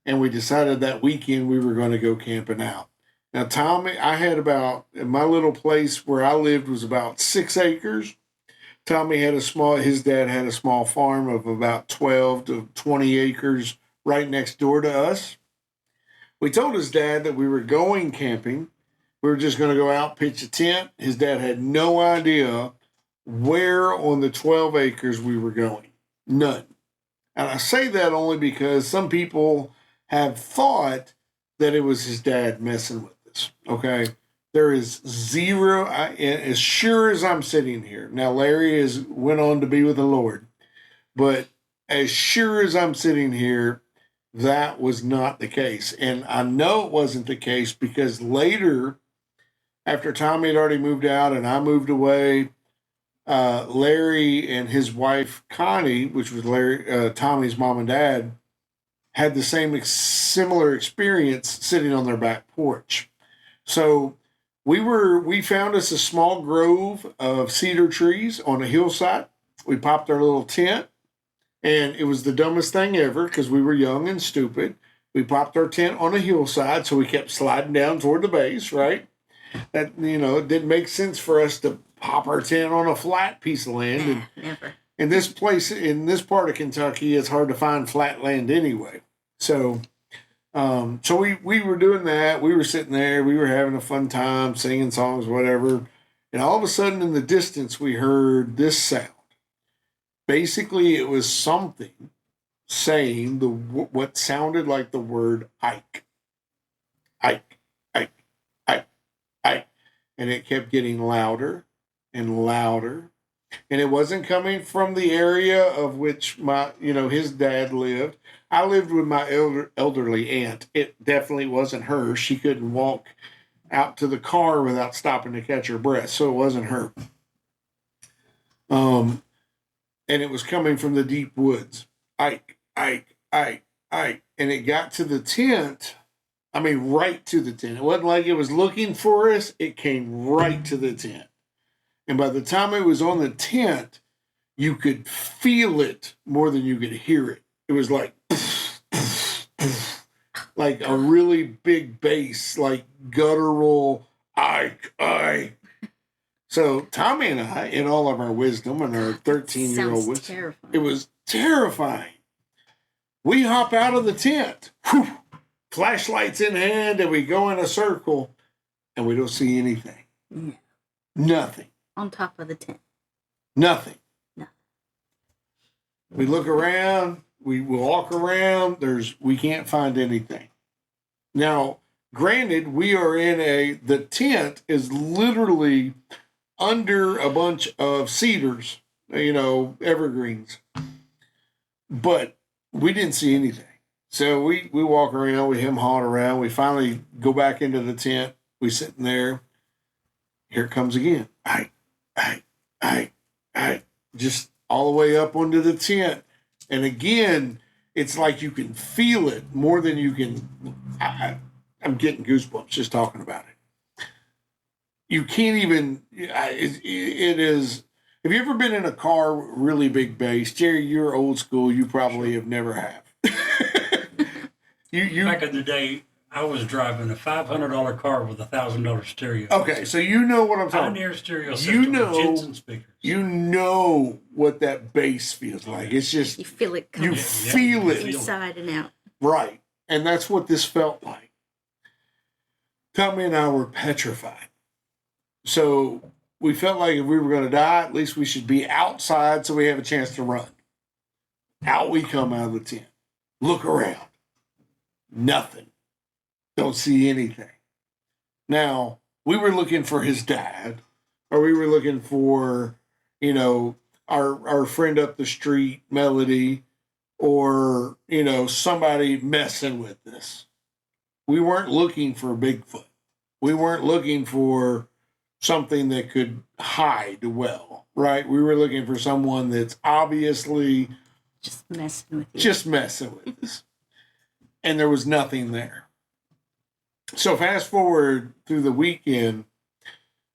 and we decided that weekend we were going to go camping out. Now, Tommy, my little place where I lived was about 6 acres. Tommy his dad had a small farm of about 12 to 20 acres right next door to us. We told his dad that we were going camping. We were just going to go out, pitch a tent. His dad had no idea where on the 12 acres we were going. None. And I say that only because some people have thought that it was his dad messing with us. Okay. There is zero, as sure as I'm sitting here. Now, Larry went on to be with the Lord, but as sure as I'm sitting here, that was not the case. And I know it wasn't the case because later, after Tommy had already moved out and I moved away, Larry and his wife Connie, which was Tommy's mom and dad, had the similar experience sitting on their back porch. So we found us a small grove of cedar trees on a hillside. We popped our little tent, and it was the dumbest thing ever because we were young and stupid. We popped our tent on a hillside, so we kept sliding down toward the base, right? That, it didn't make sense for us to pop our tent on a flat piece of land. Never. In this part of Kentucky, it's hard to find flat land anyway. So we were doing that. We were sitting there. We were having a fun time, singing songs, whatever. And all of a sudden in the distance, we heard this sound. Basically, it was something saying what sounded like the word Ike. Ike, Ike, Ike, Ike. And it kept getting louder and louder. And it wasn't coming from the area of which his dad lived. I lived with my elderly aunt. It definitely wasn't her. She couldn't walk out to the car without stopping to catch her breath, so it wasn't her. And it was coming from the deep woods. Ike, Ike, Ike, Ike. And it got to the tent. I mean, right to the tent. It wasn't like it was looking for us. It came right to the tent. And by the time it was on the tent, you could feel it more than you could hear it. It was like a really big bass, like guttural, Ike, Ike. So Tommy and I, in all of our wisdom and our 13-year-old wisdom, terrifying. it was terrifying. We hop out of the tent, flashlights in hand, and we go in a circle, and we don't see anything. No. Nothing. On top of the tent. Nothing. No. We look around, we walk around, we can't find anything. Now, granted, we are the tent is literally under a bunch of cedars, evergreens. But we didn't see anything. So we walk around, we hem-hawed around, we finally go back into the tent, we sitting there. Here it comes again. I, just all the way up onto the tent. And again, it's like you can feel it more than you can. I'm getting goosebumps just talking about it. You can't even. It is. Have you ever been in a car with really big bass? Jerry, you're old school. You probably have never have. you Back in the day, I was driving a $500 car with a $1,000 stereo. Okay, so you know what I'm talking about. Pioneer stereo system with Jensen speakers. You know what that bass feels like. It's just You feel it you coming feel it inside and out. right, and that's what this felt like. Tommy and I were petrified. So we felt like if we were going to die, at least we should be outside so we have a chance to run. Out we come out of the tent. Look around. Nothing. Don't see anything. Now, we were looking for his dad, or we were looking for, our friend up the street, Melody, or, somebody messing with us. We weren't looking for Bigfoot. We weren't looking for something that could hide well, right? We were looking for someone that's obviously Just messing with you. just messing with us. And there was nothing there. So fast forward through the weekend,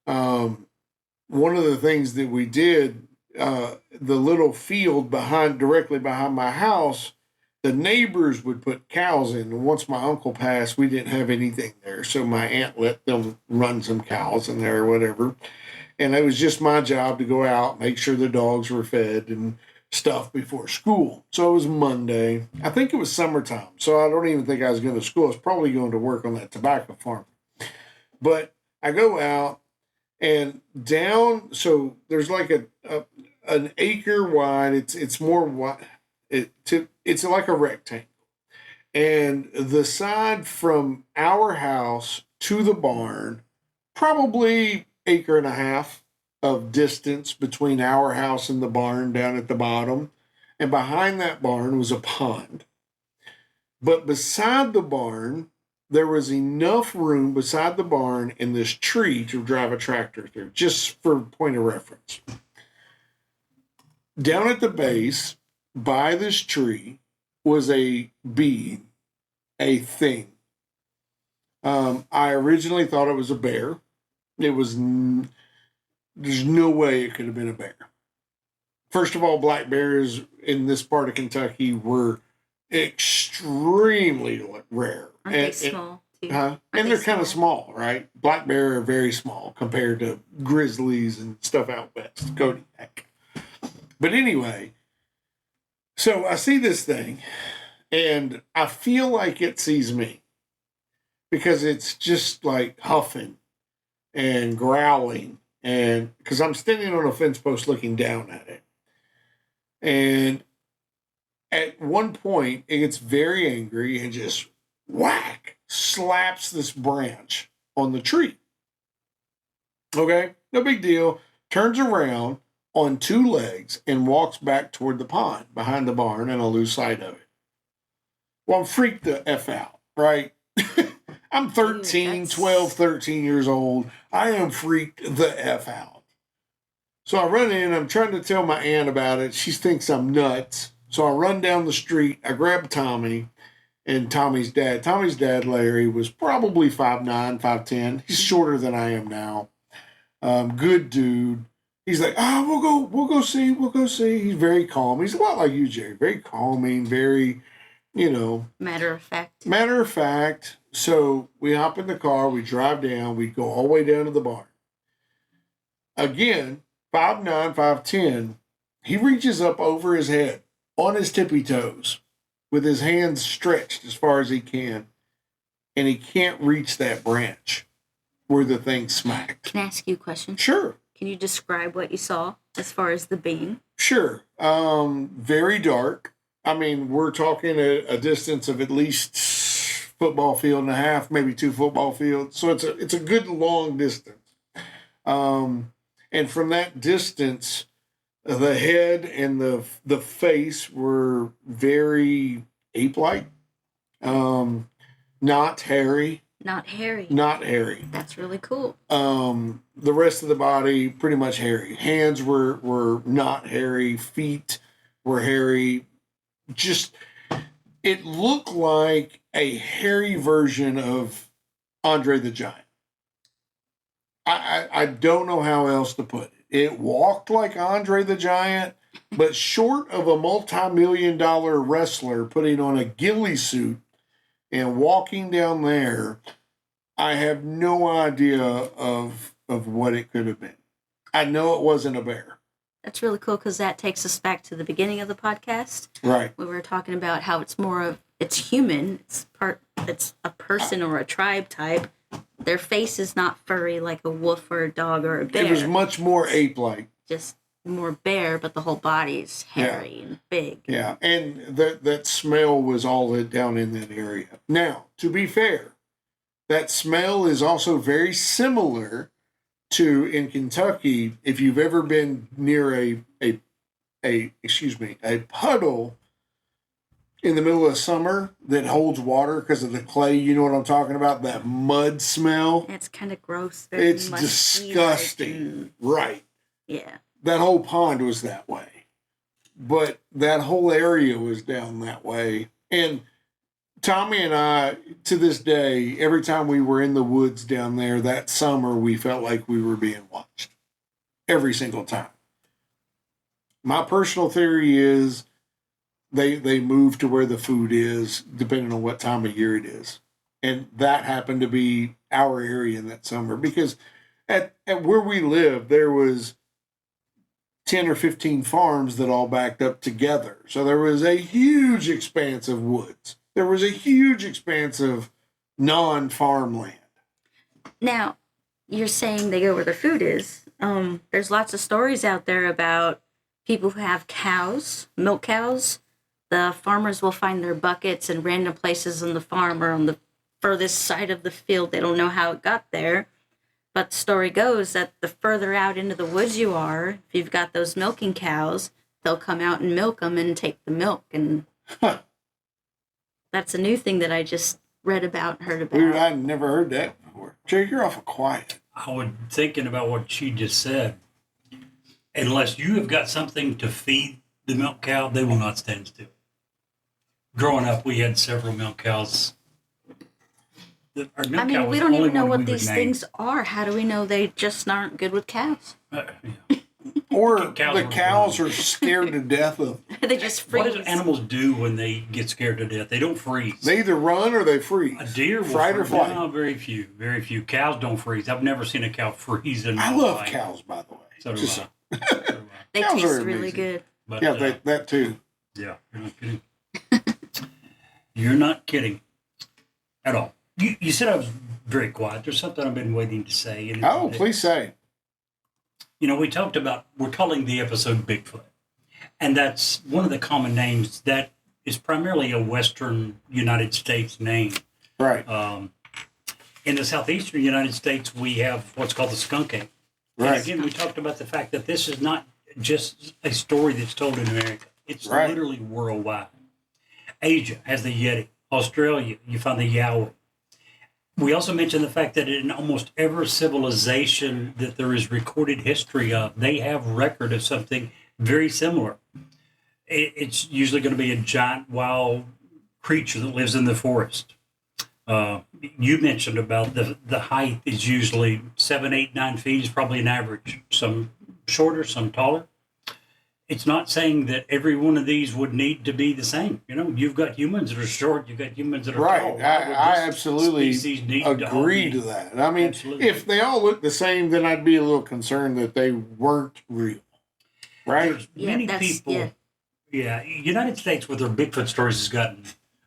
one of the things that we did, the little field directly behind my house, the neighbors would put cows in. And once my uncle passed, we didn't have anything there. So my aunt let them run some cows in there or whatever. And it was just my job to go out, make sure the dogs were fed and stuff before school. So it was Monday. I think it was summertime. So I don't even think I was going to school. I was probably going to work on that tobacco farm. But I go out and down. So there's like an acre wide. It's more wide. It's like a rectangle. And the side from our house to the barn, probably acre and a half of distance between our house and the barn down at the bottom. And behind that barn was a pond. But beside the barn, there was enough room beside the barn and this tree to drive a tractor through, just for point of reference. Down at the base, by this tree, was a being, a thing. I originally thought it was a bear. There's no way it could have been a bear. First of all, black bears in this part of Kentucky were extremely rare. Aren't they small, too? And they're kind of small, right? Black bear are very small compared to grizzlies and stuff out west, Kodiak. But anyway, so I see this thing, and I feel like it sees me because it's just like huffing and growling, and because I'm standing on a fence post looking down at it. And at one point, it gets very angry and just whack, slaps this branch on the tree. Okay, no big deal. Turns around on two legs and walks back toward the pond behind the barn, and I lose sight of it. Well, I'm freaked the F out, right? I'm 13 years old. I am freaked the F out. So I run in, I'm trying to tell my aunt about it. She thinks I'm nuts. So I run down the street, I grab Tommy and Tommy's dad. Tommy's dad, Larry, was probably 5'9", 5'10". He's shorter than I am now. Good dude. He's like, we'll go see. He's very calm. He's a lot like you, Jerry. Very calming, very, Matter of fact. So we hop in the car, we drive down, we go all the way down to the barn. Again, 5'9", 5'10", he reaches up over his head on his tippy toes with his hands stretched as far as he can, and he can't reach that branch where the thing smacked. Can I ask you a question? Sure. Can you describe what you saw as far as the being? Sure. Very dark. I mean, we're talking a distance of at least football field and a half, maybe 2 football fields. So it's a good long distance. And from that distance, the head and the face were very ape-like. Not hairy. Not hairy. Not hairy. That's really cool. The rest of the body, pretty much hairy. Hands were not hairy. Feet were hairy. Just, it looked like a hairy version of Andre the Giant. I don't know how else to put it. It walked like Andre the Giant, but short of a multi-million-dollar wrestler putting on a ghillie suit and walking down there, I have no idea of what it could have been. I know it wasn't a bear. That's really cool because that takes us back to the beginning of the podcast. Right. We were talking about how it's more of, it's human. It's a person or a tribe type. Their face is not furry like a wolf or a dog or a bear. It was much more ape-like. Just more bear, but the whole body's hairy and big. Yeah, and that smell was all down in that area. Now, to be fair, that smell is also very similar to, in Kentucky, if you've ever been near a puddle in the middle of summer that holds water because of the clay, you know what I'm talking about? That mud smell. It's kind of gross. It's disgusting. Right. Yeah. That whole pond was that way. But that whole area was down that way. And Tommy and I, to this day, every time we were in the woods down there that summer, we felt like we were being watched. Every single time. My personal theory is they move to where the food is, depending on what time of year it is. And that happened to be our area in that summer. Because at where we lived, there was 10 or 15 farms that all backed up together. So there was a huge expanse of woods. There was a huge expanse of non-farmland. Now, you're saying they go where their food is. There's lots of stories out there about people who have cows, milk cows. The farmers will find their buckets in random places on the farm or on the furthest side of the field. They don't know how it got there. But the story goes that the further out into the woods you are, if you've got those milking cows, they'll come out and milk them and take the milk. And that's a new thing that I just read about and heard about. Weird, I'd never heard that before. Jake, you're awful quiet. I was thinking about what she just said. Unless you have got something to feed the milk cow, they will not stand still. Growing up, we had several milk cows. Our milk cow was we the don't only even know one what we would these name. things are. How do we know they just aren't good with cows? Yeah. Or Cows the are cows wrong. are scared to death of them. They just freeze. What do animals do when they get scared to death? They don't freeze. They either run or they freeze. A deer will Fright or freeze. flight. No, very few. Very few. Cows don't freeze. I've never seen a cow freeze in my I love life. cows, by the way. So do Just- I. So do I. They Cows taste are really amazing. good. But, Yeah, that too. yeah, you're not kidding. You're not kidding at all. You said I was very quiet. There's something I've been waiting to say. And Oh, please say. You know, we talked about, we're calling the episode Bigfoot. And that's one of the common names that is primarily a Western United States name. Right. In the southeastern United States, we have what's called the skunk ape. Right. And again, we talked about the fact that this is not just a story that's told in America. It's Right. literally worldwide. Asia has the Yeti. Australia, you find the Yowie. We also mentioned the fact that in almost every civilization that there is recorded history of, they have record of something very similar. It's usually going to be a giant wild creature that lives in the forest. You mentioned about the height is usually 7, 8, 9 feet is probably an average. Some shorter, some taller. It's not saying that every one of these would need to be the same. You know, you've got humans that are short, you've got humans that are Right. tall. Why would I this absolutely species need to all agree be- to that. I mean, Absolutely. if they all look the same, then I'd be a little concerned that they weren't real. Right? There's Yeah, many that's- people. yeah. Yeah, United States with their Bigfoot stories has gotten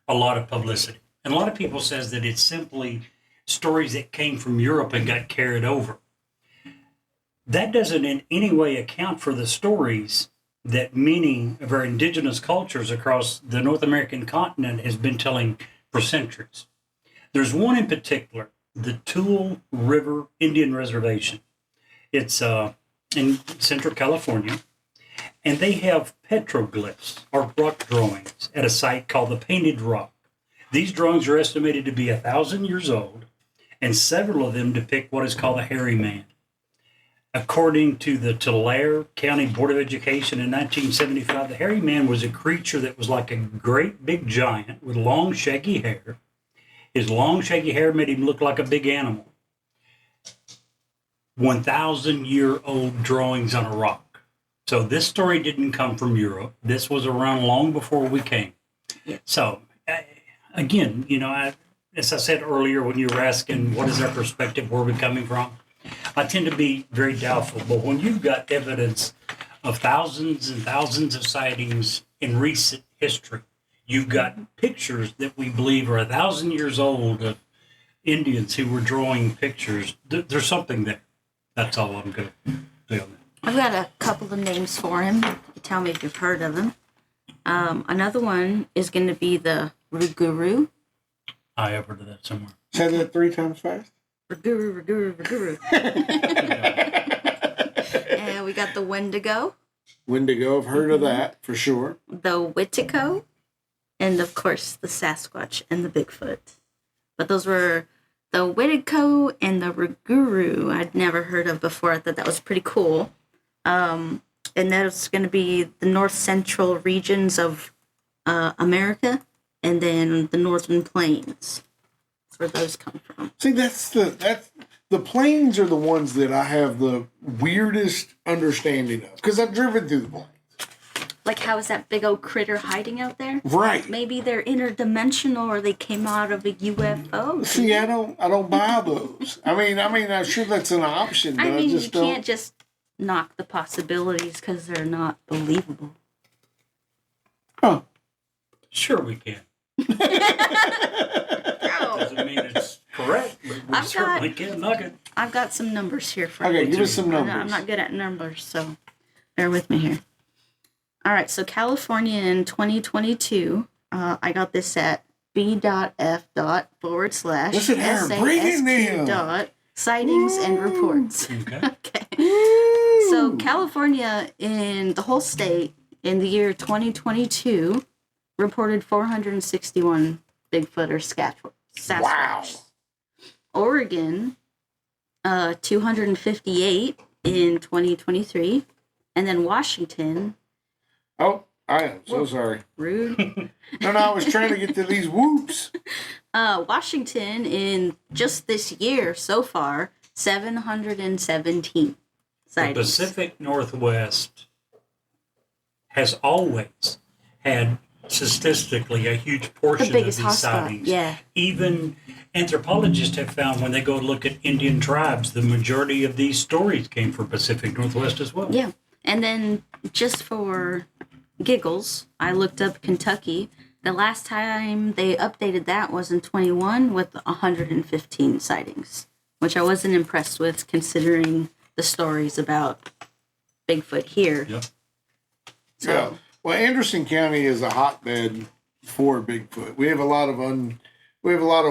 a lot of publicity, and a lot of people says that it's simply stories that came from Europe and got carried over. That doesn't in any way account for the stories that many of our indigenous cultures across the North American continent has been telling for centuries. There's one in particular, the Tule River Indian Reservation. It's in Central California. And they have petroglyphs, or rock drawings, at a site called the Painted Rock. These drawings are estimated to be 1,000 years old, and several of them depict what is called a hairy man. According to the Tulare County Board of Education in 1975, the hairy man was a creature that was like a great big giant with long, shaggy hair. His long, shaggy hair made him look like a big animal. 1,000-year-old drawings on a rock. So this story didn't come from Europe. This was around long before we came. So, again, as I said earlier when you were asking what is our perspective, where we're coming from, I tend to be very doubtful. But when you've got evidence of thousands and thousands of sightings in recent history, you've got pictures that we believe are 1,000 years old of Indians who were drawing pictures. There's something there. That's all I'm going to say on that. I've got a couple of names for him. You tell me if you've heard of them. Another one is going to be the Ruguru. I have heard of that somewhere. Say that 3 times fast. Ruguru. And we got the Wendigo, Wendigo, I've heard of that for sure. the Witico, and of course the Sasquatch and the Bigfoot. But those were the Witico and the Ruguru I'd never heard of before. I thought that was pretty cool. And that's going to be the north central regions of America, and then the northern plains. That's where those come from. See, that's the plains are the ones that I have the weirdest understanding of because I've driven through the plains. Like, how is that big old critter hiding out there? Right. Maybe they're interdimensional, or they came out of a UFO. See, I don't buy those. I mean, I'm sure that's an option, but I just you don't. can't just knock the possibilities because they're not believable. Huh. Sure we can. Doesn't mean it's correct, but we certainly can't knock it. I've got some numbers here for Okay, you. give us some numbers. I'm not good at numbers, so bear with me here. All right, so California in 2022, I got this at b.f./. Listen to her, break it down. dot sightings and reports. Okay. Okay. So California in the whole state in the year 2022 reported 461 Bigfoot or Sasquatch. Wow. Oregon, 258 in 2023, and then Washington. Oh, I am so sorry. Rude. No, I was trying to get to these whoops. Washington in just this year so far, 717 The sightings. Pacific Northwest has always had statistically a huge portion of biggest these hotspot, sightings. yeah. Even anthropologists have found when they go look at Indian tribes, the majority of these stories came from Pacific Northwest as well. Yeah. And then just for giggles, I looked up Kentucky. The last time they updated that was in 21 with 115 sightings, which I wasn't impressed with considering the stories about Bigfoot here. Yep. So, Yeah. Well, Anderson County is a hotbed for Bigfoot. We have a lot of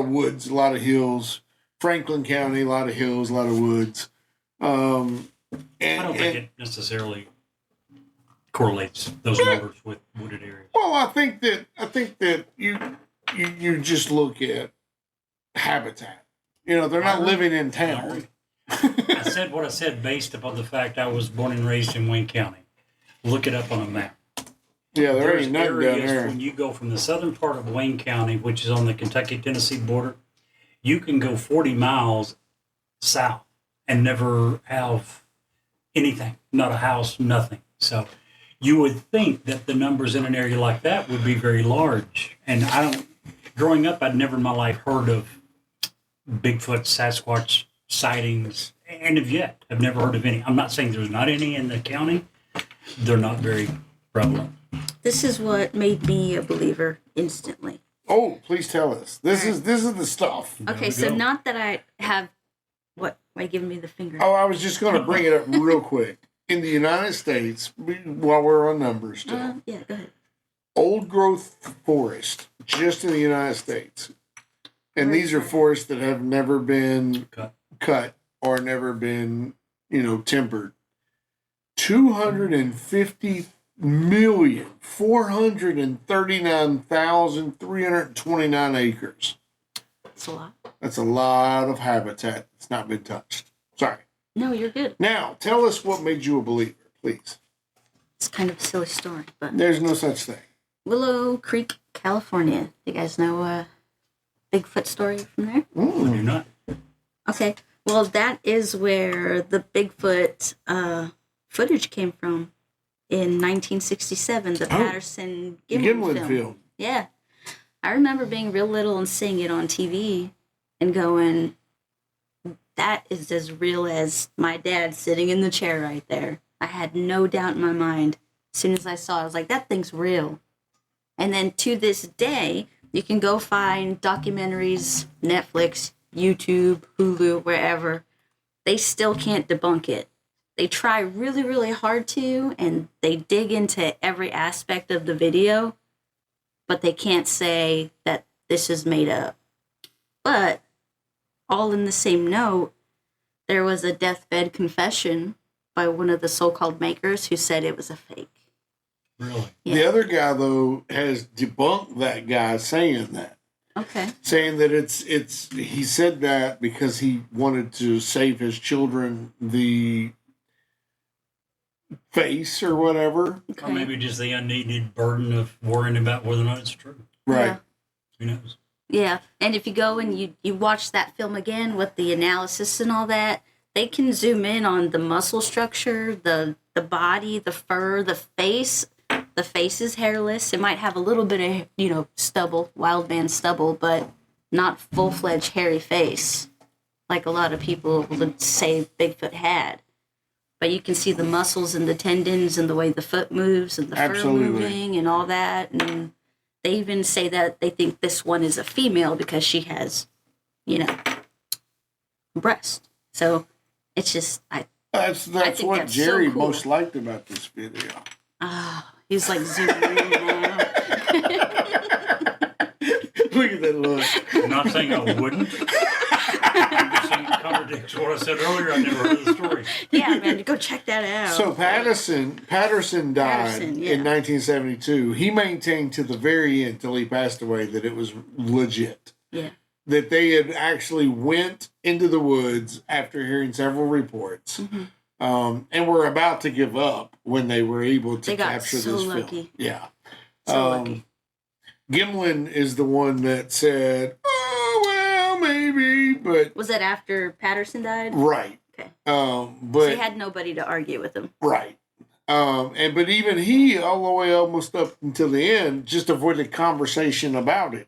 woods, a lot of hills. Franklin County, a lot of hills, a lot of woods. I don't think it necessarily correlates those numbers with wooded areas. Well, I think that you just look at habitat. They're not living in town. I said what I said based upon the fact I was born and raised in Wayne County. Look it up on a map. Yeah, there There's ain't nothing down areas there. when you go from the southern part of Wayne County, which is on the Kentucky-Tennessee border, you can go 40 miles south and never have anything, not a house, nothing. So you would think that the numbers in an area like that would be very large. And growing up, I'd never in my life heard of Bigfoot, Sasquatch sightings, and I've never heard of any. I'm not saying there's not any in the county. They're not very prevalent. this is what made me a believer instantly. Oh, please tell us. This is the stuff. Okay, so not that I have what? Why are you giving me the finger? Oh, I was just going to bring it up real quick. In the United States, while we're on numbers still, Yeah, go ahead. old growth forest just in the United States. And these are forests that have never been cut or never been, tempered. 250,439,329 acres. That's a lot. That's a lot of habitat that's not been touched. Sorry. No, you're good. Now, tell us what made you a believer, please. It's kind of a silly story, but There's no such thing. Willow Creek, California. You guys know Bigfoot story from there? I do not. Okay. Well, that is where the Bigfoot footage came from in 1967, the Patterson Gimlin film. Yeah. I remember being real little and seeing it on TV and going, that is as real as my dad sitting in the chair right there. I had no doubt in my mind. As soon as I saw it, I was like, that thing's real. And then to this day, you can go find documentaries, Netflix, YouTube, Hulu, wherever. They still can't debunk it. They try really, really hard to, and they dig into every aspect of the video, but they can't say that this is made up. But, all in the same note, there was a deathbed confession by one of the so-called makers who said it was a fake. Really? Yeah. The other guy, though, has debunked that guy saying that. Okay. Saying that he said that because he wanted to save his children the face or whatever. Or maybe just the unneeded burden of worrying about whether or not it's true. Right. Yeah. Who knows? Yeah, and if you go and you watch that film again with the analysis and all that, they can zoom in on the muscle structure, the body, the fur, the face. The face is hairless. It might have a little bit of, stubble, wild man stubble, but not full-fledged hairy face like a lot of people would say Bigfoot had. But you can see the muscles and the tendons and the way the foot moves and the fur moving and all that. And they even say that they think this one is a female because she has, breast. So it's just, That's think what that's so Jerry cool. most liked about this video. he's like zooming in now. Look at that look. I'm not saying I wouldn't. I'm just saying it contradicts what I said earlier. I never heard of the story. Yeah, man, go check that out. So Patterson died yeah. in 1972. He maintained to the very end, till he passed away, that it was legit. Yeah. That they had actually went into the woods after hearing several reports, and were about to give up when they were able to They got capture so this lucky. film. Yeah. So lucky. Gimlin is the one that said, "Oh well, maybe," but Was that after Patterson died? right. Okay. But So he had nobody to argue with him. right. But even he, all the way almost up until the end, just avoided conversation about it.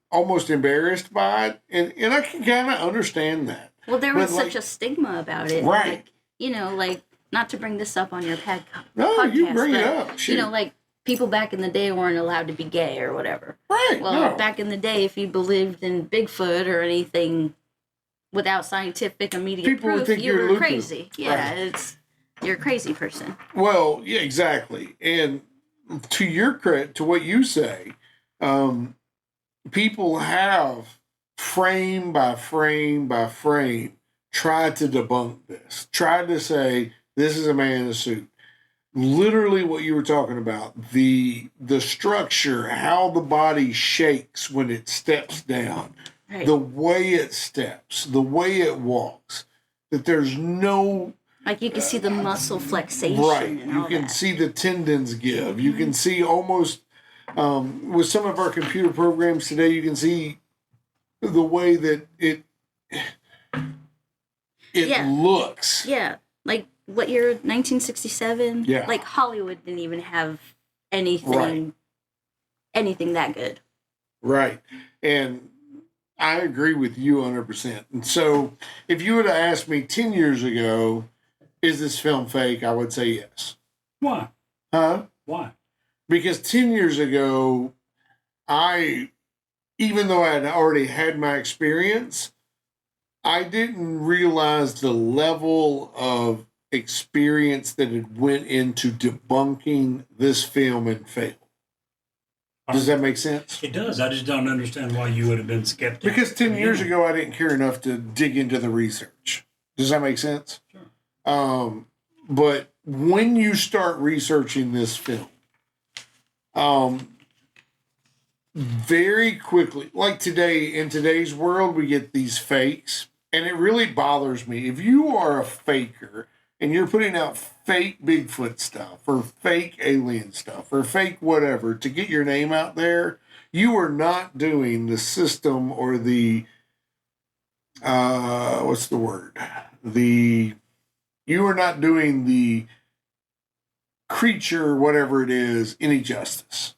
Almost embarrassed by it, and I can kind of understand that. Well, there was But, such a stigma about it. Right. Like, not to bring this up on your podcast. No, you bring it but, up. Shoot. like, people back in the day weren't allowed to be gay or whatever. Right. Well, no. back in the day, if you believed in Bigfoot or anything without scientific immediate People would proof, think you you're were loopy. crazy. Yeah, Right. you're a crazy person. Well, yeah, exactly. And to your credit, to what you say, people have frame by frame by frame tried to debunk this, tried to say this is a man in a suit. Literally what you were talking about, the structure, how the body shakes when it steps down, Right. the way it steps, the way it walks, that there's no Like, you can see the muscle flexation right. and You all can that. see the tendons give. You can see almost with some of our computer programs today. You can see the way that it Yeah. looks. Yeah, like what year? 1967. Yeah. Like Hollywood didn't even have anything, Right. anything that good. Right. And I agree with you 100%. And so, if you would have asked me 10 years ago, is this film fake? I would say yes. Why? Huh? Why? Because 10 years ago, even though I had already had my experience, I didn't realize the level of experience that had went into debunking this film and fail. Does that make sense? It does. I just don't understand why you would have been skeptical. Because 10 years ago, I didn't care enough to dig into the research. Does that make sense? Sure. But when you start researching this film, very quickly, like today, in today's world, we get these fakes, and it really bothers me. If you are a faker and you're putting out fake Bigfoot stuff or fake alien stuff or fake whatever to get your name out there, you are not doing the system or the what's the word? You are not doing the creature, whatever it is, any justice.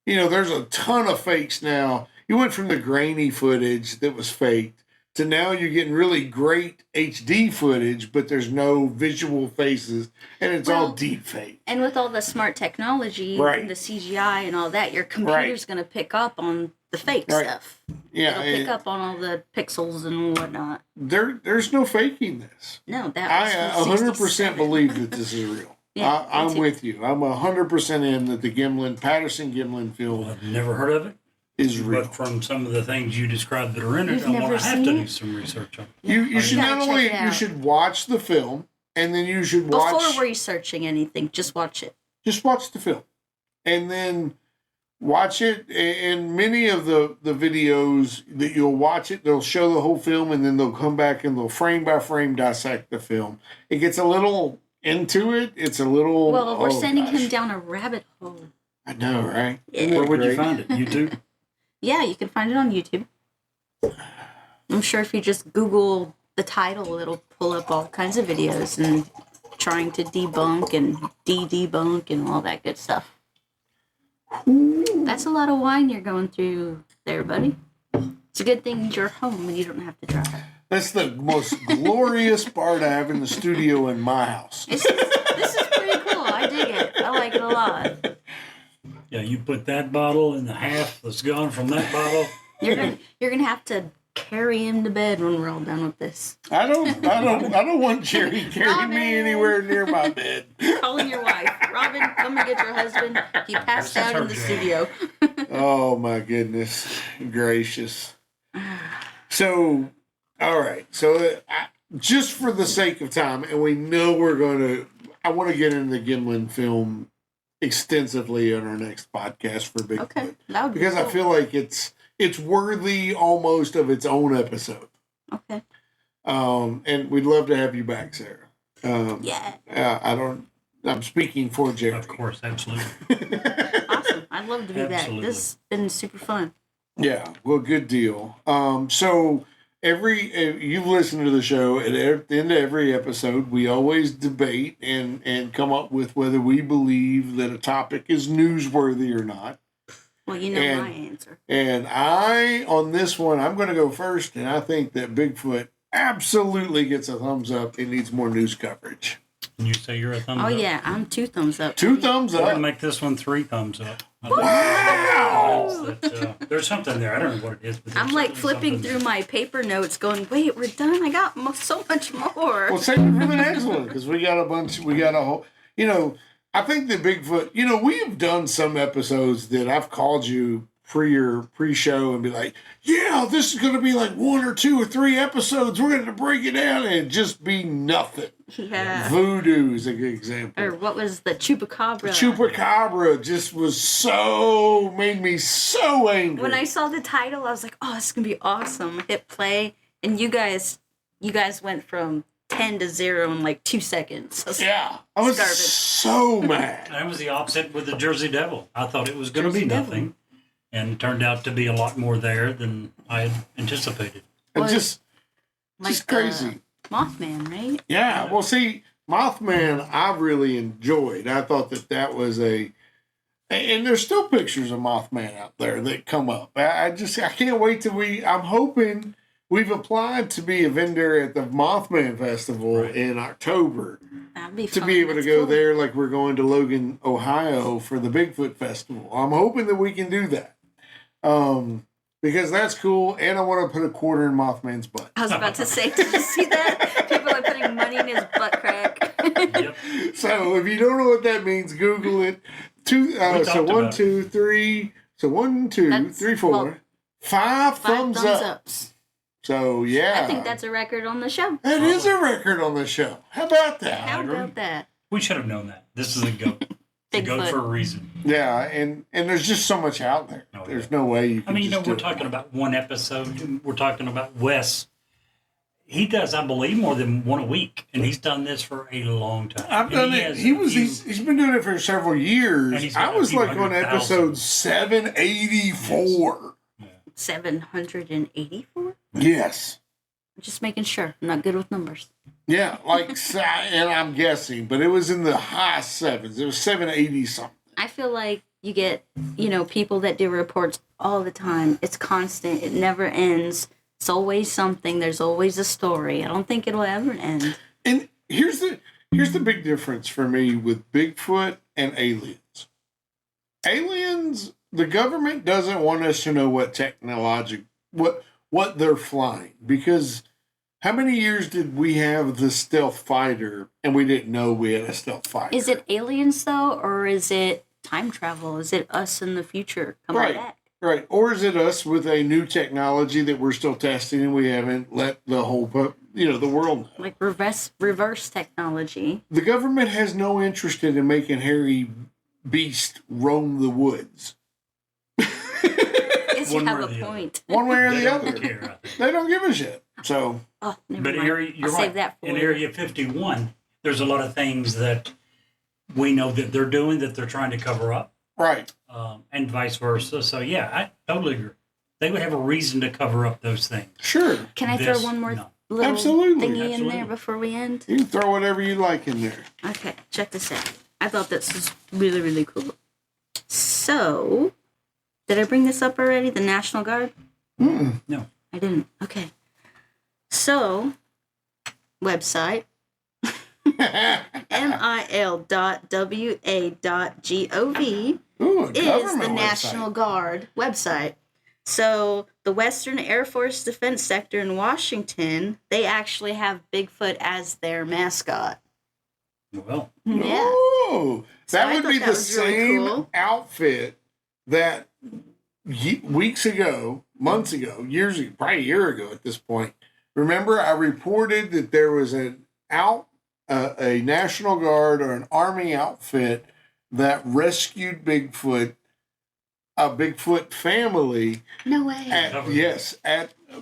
There's a ton of fakes now. You went from the grainy footage that was faked to now you're getting really great HD footage, but there's no visual faces, and it's all deep fake. And with all the smart technology, and the CGI and all that, your computer's going to pick up on the fake stuff. Yeah, it'll pick up on all the pixels and whatnot. There's no faking this. No, that was I 100% believe that this is real. Yeah, I'm with you. I'm 100% in that the Patterson Gimlin film I've never heard of it. is real. But from some of the things you described that are in it, You've I'm going never to have to seen do it? some research on it. You should gotta not check only it out. you should watch the film, and then you should watch Before researching anything, just watch it. just watch the film, and then watch it. And many of the videos that you'll watch it, they'll show the whole film, and then they'll come back and they'll frame by frame dissect the film. It gets a little into it. It's a little. Well, we're sending him down a rabbit hole. I know, right? Where would you find it? YouTube? Yeah, you can find it on YouTube. I'm sure if you just Google the title, it'll pull up all kinds of videos and trying to debunk and de-debunk and all that good stuff. That's a lot of wine you're going through there, buddy. It's a good thing you're home and you don't have to drive. That's the most glorious part I have in the studio in my house. This is pretty cool. I dig it. I like it a lot. Yeah, you put that bottle in the half that's gone from that bottle. You're gonna have to carry him to bed when we're all done with this. I don't want Jerry carrying me anywhere near my bed. Calling your wife, Robin, come and get your husband. He passed out in the studio. Oh my goodness gracious! So, all right. So, just for the sake of time, and we know I want to get into the Gimlin film extensively on our next podcast for Bigfoot. Okay, that would be because I cool. feel like it's worthy almost of its own episode. Okay. And we'd love to have you back, Sarah. Yeah. I'm speaking for Jerry. Of course, absolutely. Awesome. I'd love to be back. Absolutely. This has been super fun. Yeah, well, good deal. So you've listened to the show. At the end of every episode, we always debate and come up with whether we believe that a topic is newsworthy or not. Well, you know my answer. And on this one, I'm going to go first, and I think that Bigfoot absolutely gets a thumbs up. It needs more news coverage. Can you say you're a thumbs up? Oh, yeah. I'm 2 thumbs up. 2 thumbs I'm going to up. make this one 3 thumbs up. Wow! There's something there. I don't know what it is. But I'm like flipping through my paper notes going, wait, we're done? I got so much more. Well, save it for the next one because we got a whole, I think the Bigfoot, we have done some episodes that I've called you pre-show and be like, yeah, this is going to be like 1 or 2 or 3 episodes. We're going to break it down and it just be nothing. Yeah. Voodoo is a good example. Or what was the Chupacabra? Chupacabra just made me so angry. When I saw the title, I was like, oh, this is going to be awesome. Hit play. And you guys went from 10 to 0 in like 2 seconds. I was Starving. so mad. I was the opposite with the Jersey Devil. I thought it was going to be Jersey Devil. nothing. And it turned out to be a lot more there than I had anticipated. And Well, just crazy. Mothman, right? Yeah, well, see, Mothman, I really enjoyed. I thought that was and there's still pictures of Mothman out there that come up. I can't wait till I'm hoping we've applied to be a vendor at the Mothman Festival in October That'd be to fun. be able to That's go cool. there like we're going to Logan, Ohio for the Bigfoot Festival. I'm hoping that we can do that. Because that's cool, and I want to put a quarter in Mothman's butt. I was about to say, did you see that? People are putting money in his butt crack. Yep. So if you don't know what that means, Google it. So talked 1, about 2, 3. So 1, 2, That's- 3, 4. well, 5 5 thumbs up. ups. So yeah, I think that's a record on the show. that is a record on the show. How about that? How agree. about that? We should have known that. This is a goat. It's a goat Bigfoot. for a reason. Yeah, and there's just so much out there. Oh, There's no way you can. I mean, just we're do it. talking about one episode. We're talking about Wes. he does, I believe, more than one a week, and he's done this for a long time. I've done it. He's been doing it for several And years. he's got I a was few like on 100,000. episode 784. 784? Yes. Just making sure. I'm not good with numbers. Yeah, and I'm guessing, but it was in the high sevens. It was 780 something. I feel like you get, people that do reports all the time. It's constant. It never ends. It's always something. There's always a story. I don't think it'll ever end. And here's the big difference for me with Bigfoot and aliens. Aliens, the government doesn't want us to know what what they're flying, because how many years did we have the stealth fighter and we didn't know we had a stealth fighter? Is it aliens though, or is it time travel? Is it us in the future coming back? Right. Or is it us with a new technology that we're still testing and we haven't let the whole, the world know? Like reverse technology. The government has no interest in making hairy beast roam the woods. Guess you have a point. One way or the other. Care, They don't give a shit. So, Never but mind. you're I'll right. save that for In you. Area 51, there's a lot of things that we know that they're doing that they're trying to cover up, right. and vice versa. So, yeah, I totally agree. They would have a reason to cover up those things. Sure. Can I This, throw one more no. little Absolutely. thingy in Absolutely. there before we end? You can throw whatever you like in there. Okay, check this out. I thought this was really, really cool. So, did I bring this up already? The National Guard? No. I didn't. Okay. So, website mil.wa.gov Ooh, a is the government National website. Guard website. So, the Western Air Force Defense Sector in Washington, they actually have Bigfoot as their mascot. Well, Yeah. Ooh, So that I would thought be that the was really same cool. outfit that weeks ago, months ago, years ago, probably a year ago at this point. Remember, I reported that there was a National Guard or an Army outfit that rescued Bigfoot, a Bigfoot family. No way. At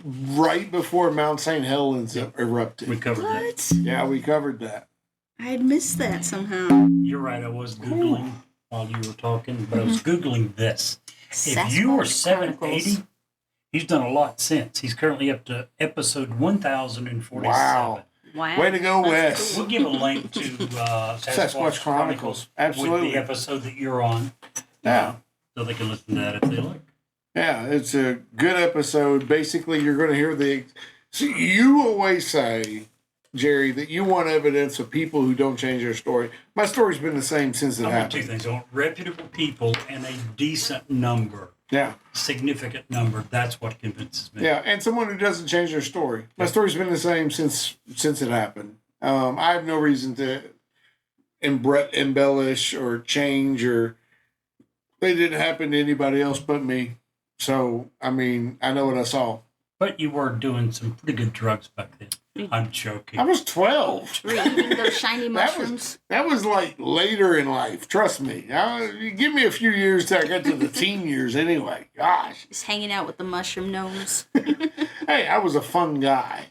right before Mount St. Helens erupted. we covered that. What? Yeah, we covered that. I had missed that somehow. You're right. I was Googling while you were talking, but I was Googling this. If you were Sasquatch 780, Chronicles. he's done a lot since. He's currently up to episode 1047. Wow. Wow. Way to go, That's Wes. cool. We'll give a link to Sasquatch Chronicles. with Absolutely. the episode that you're on, Yeah. so they can listen to that if they like. Yeah, it's a good episode. Basically, you're going to hear See, you always say, Jerry, that you want evidence of people who don't change their story. My story's been the same since it I want two happened. things. I want reputable people and a decent number, Yeah, significant number. That's what convinces me. yeah, and someone who doesn't change their story. My story's been the same since it happened. I have no reason to embellish or change, or it didn't happen to anybody else but me. So, I mean, I know what I saw. But you were doing some pretty good drugs back then. I'm joking. I was 12. Were you eating those shiny That mushrooms? was like later in life. Trust me. You give me a few years till I get to the teen years anyway. Gosh. Just hanging out with the mushroom gnomes. Hey, I was a fun guy.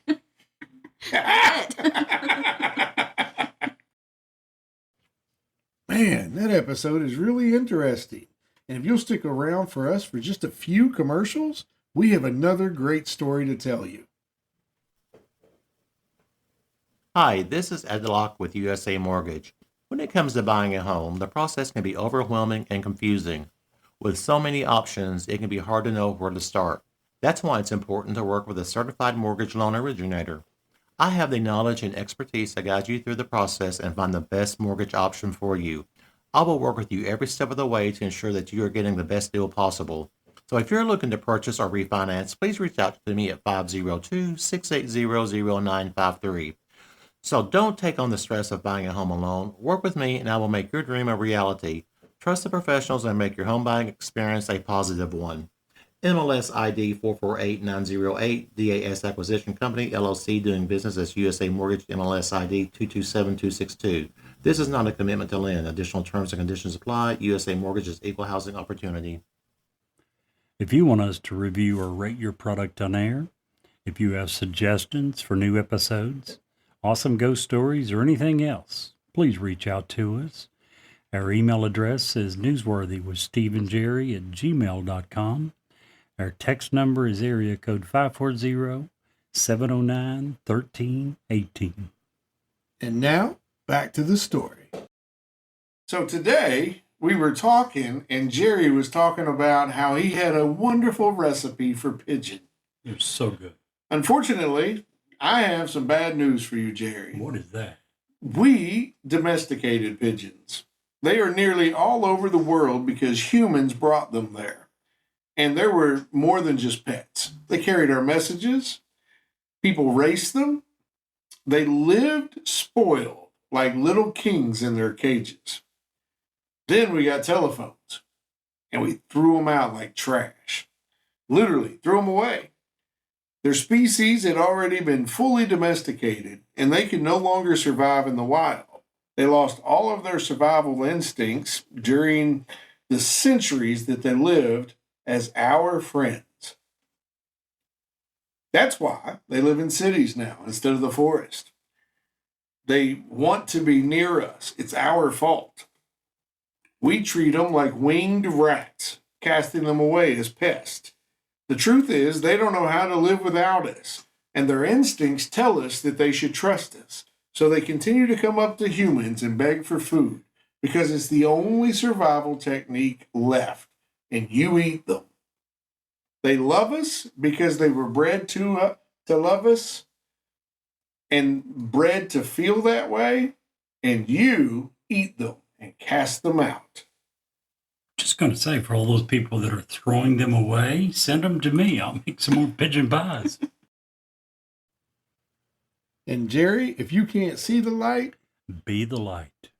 Man, that episode is really interesting. And if you'll stick around for us for just a few commercials, we have another great story to tell you. Hi, this is Ed Locke with USA Mortgage. When it comes to buying a home, the process can be overwhelming and confusing. With so many options, it can be hard to know where to start. That's why it's important to work with a certified mortgage loan originator. I have the knowledge and expertise to guide you through the process and find the best mortgage option for you. I will work with you every step of the way to ensure that you are getting the best deal possible. So if you're looking to purchase or refinance, please reach out to me at 502-680-0953. So don't take on the stress of buying a home alone. Work with me and I will make your dream a reality. Trust the professionals and make your home buying experience a positive one. MLS ID 448908, DAS Acquisition Company, LLC, doing business as USA Mortgage, MLS ID 227262. This is not a commitment to lend. Additional terms and conditions apply. USA Mortgage is equal housing opportunity. If you want us to review or rate your product on air, If you have suggestions for new episodes, awesome ghost stories, or anything else, please reach out to us. Our email address is newsworthywithsteveandjerry@gmail.com. Our text number is area code 540-709-1318. And now, back to the story. So today we were talking, and Jerry was talking about how he had a wonderful recipe for pigeon. It was so good. Unfortunately, I have some bad news for you, Jerry. What is that? We domesticated pigeons. They are nearly all over the world because humans brought them there. And there were more than just pets. They carried our messages. People raced them. They lived spoiled like little kings in their cages. Then we got telephones, and we threw them out like trash. Literally, threw them away. Their species had already been fully domesticated, and they could no longer survive in the wild. They lost all of their survival instincts during the centuries that they lived as our friends. That's why they live in cities now instead of the forest. They want to be near us. It's our fault. We treat them like winged rats, casting them away as pests. The truth is, they don't know how to live without us, and their instincts tell us that they should trust us. So they continue to come up to humans and beg for food because it's the only survival technique left, and you eat them. They love us because they were bred to love us and bred to feel that way, and you eat them and cast them out. Just going to say, for all those people that are throwing them away, send them to me. I'll make some more pigeon pies. And Jerry, if you can't see the light, Be the light.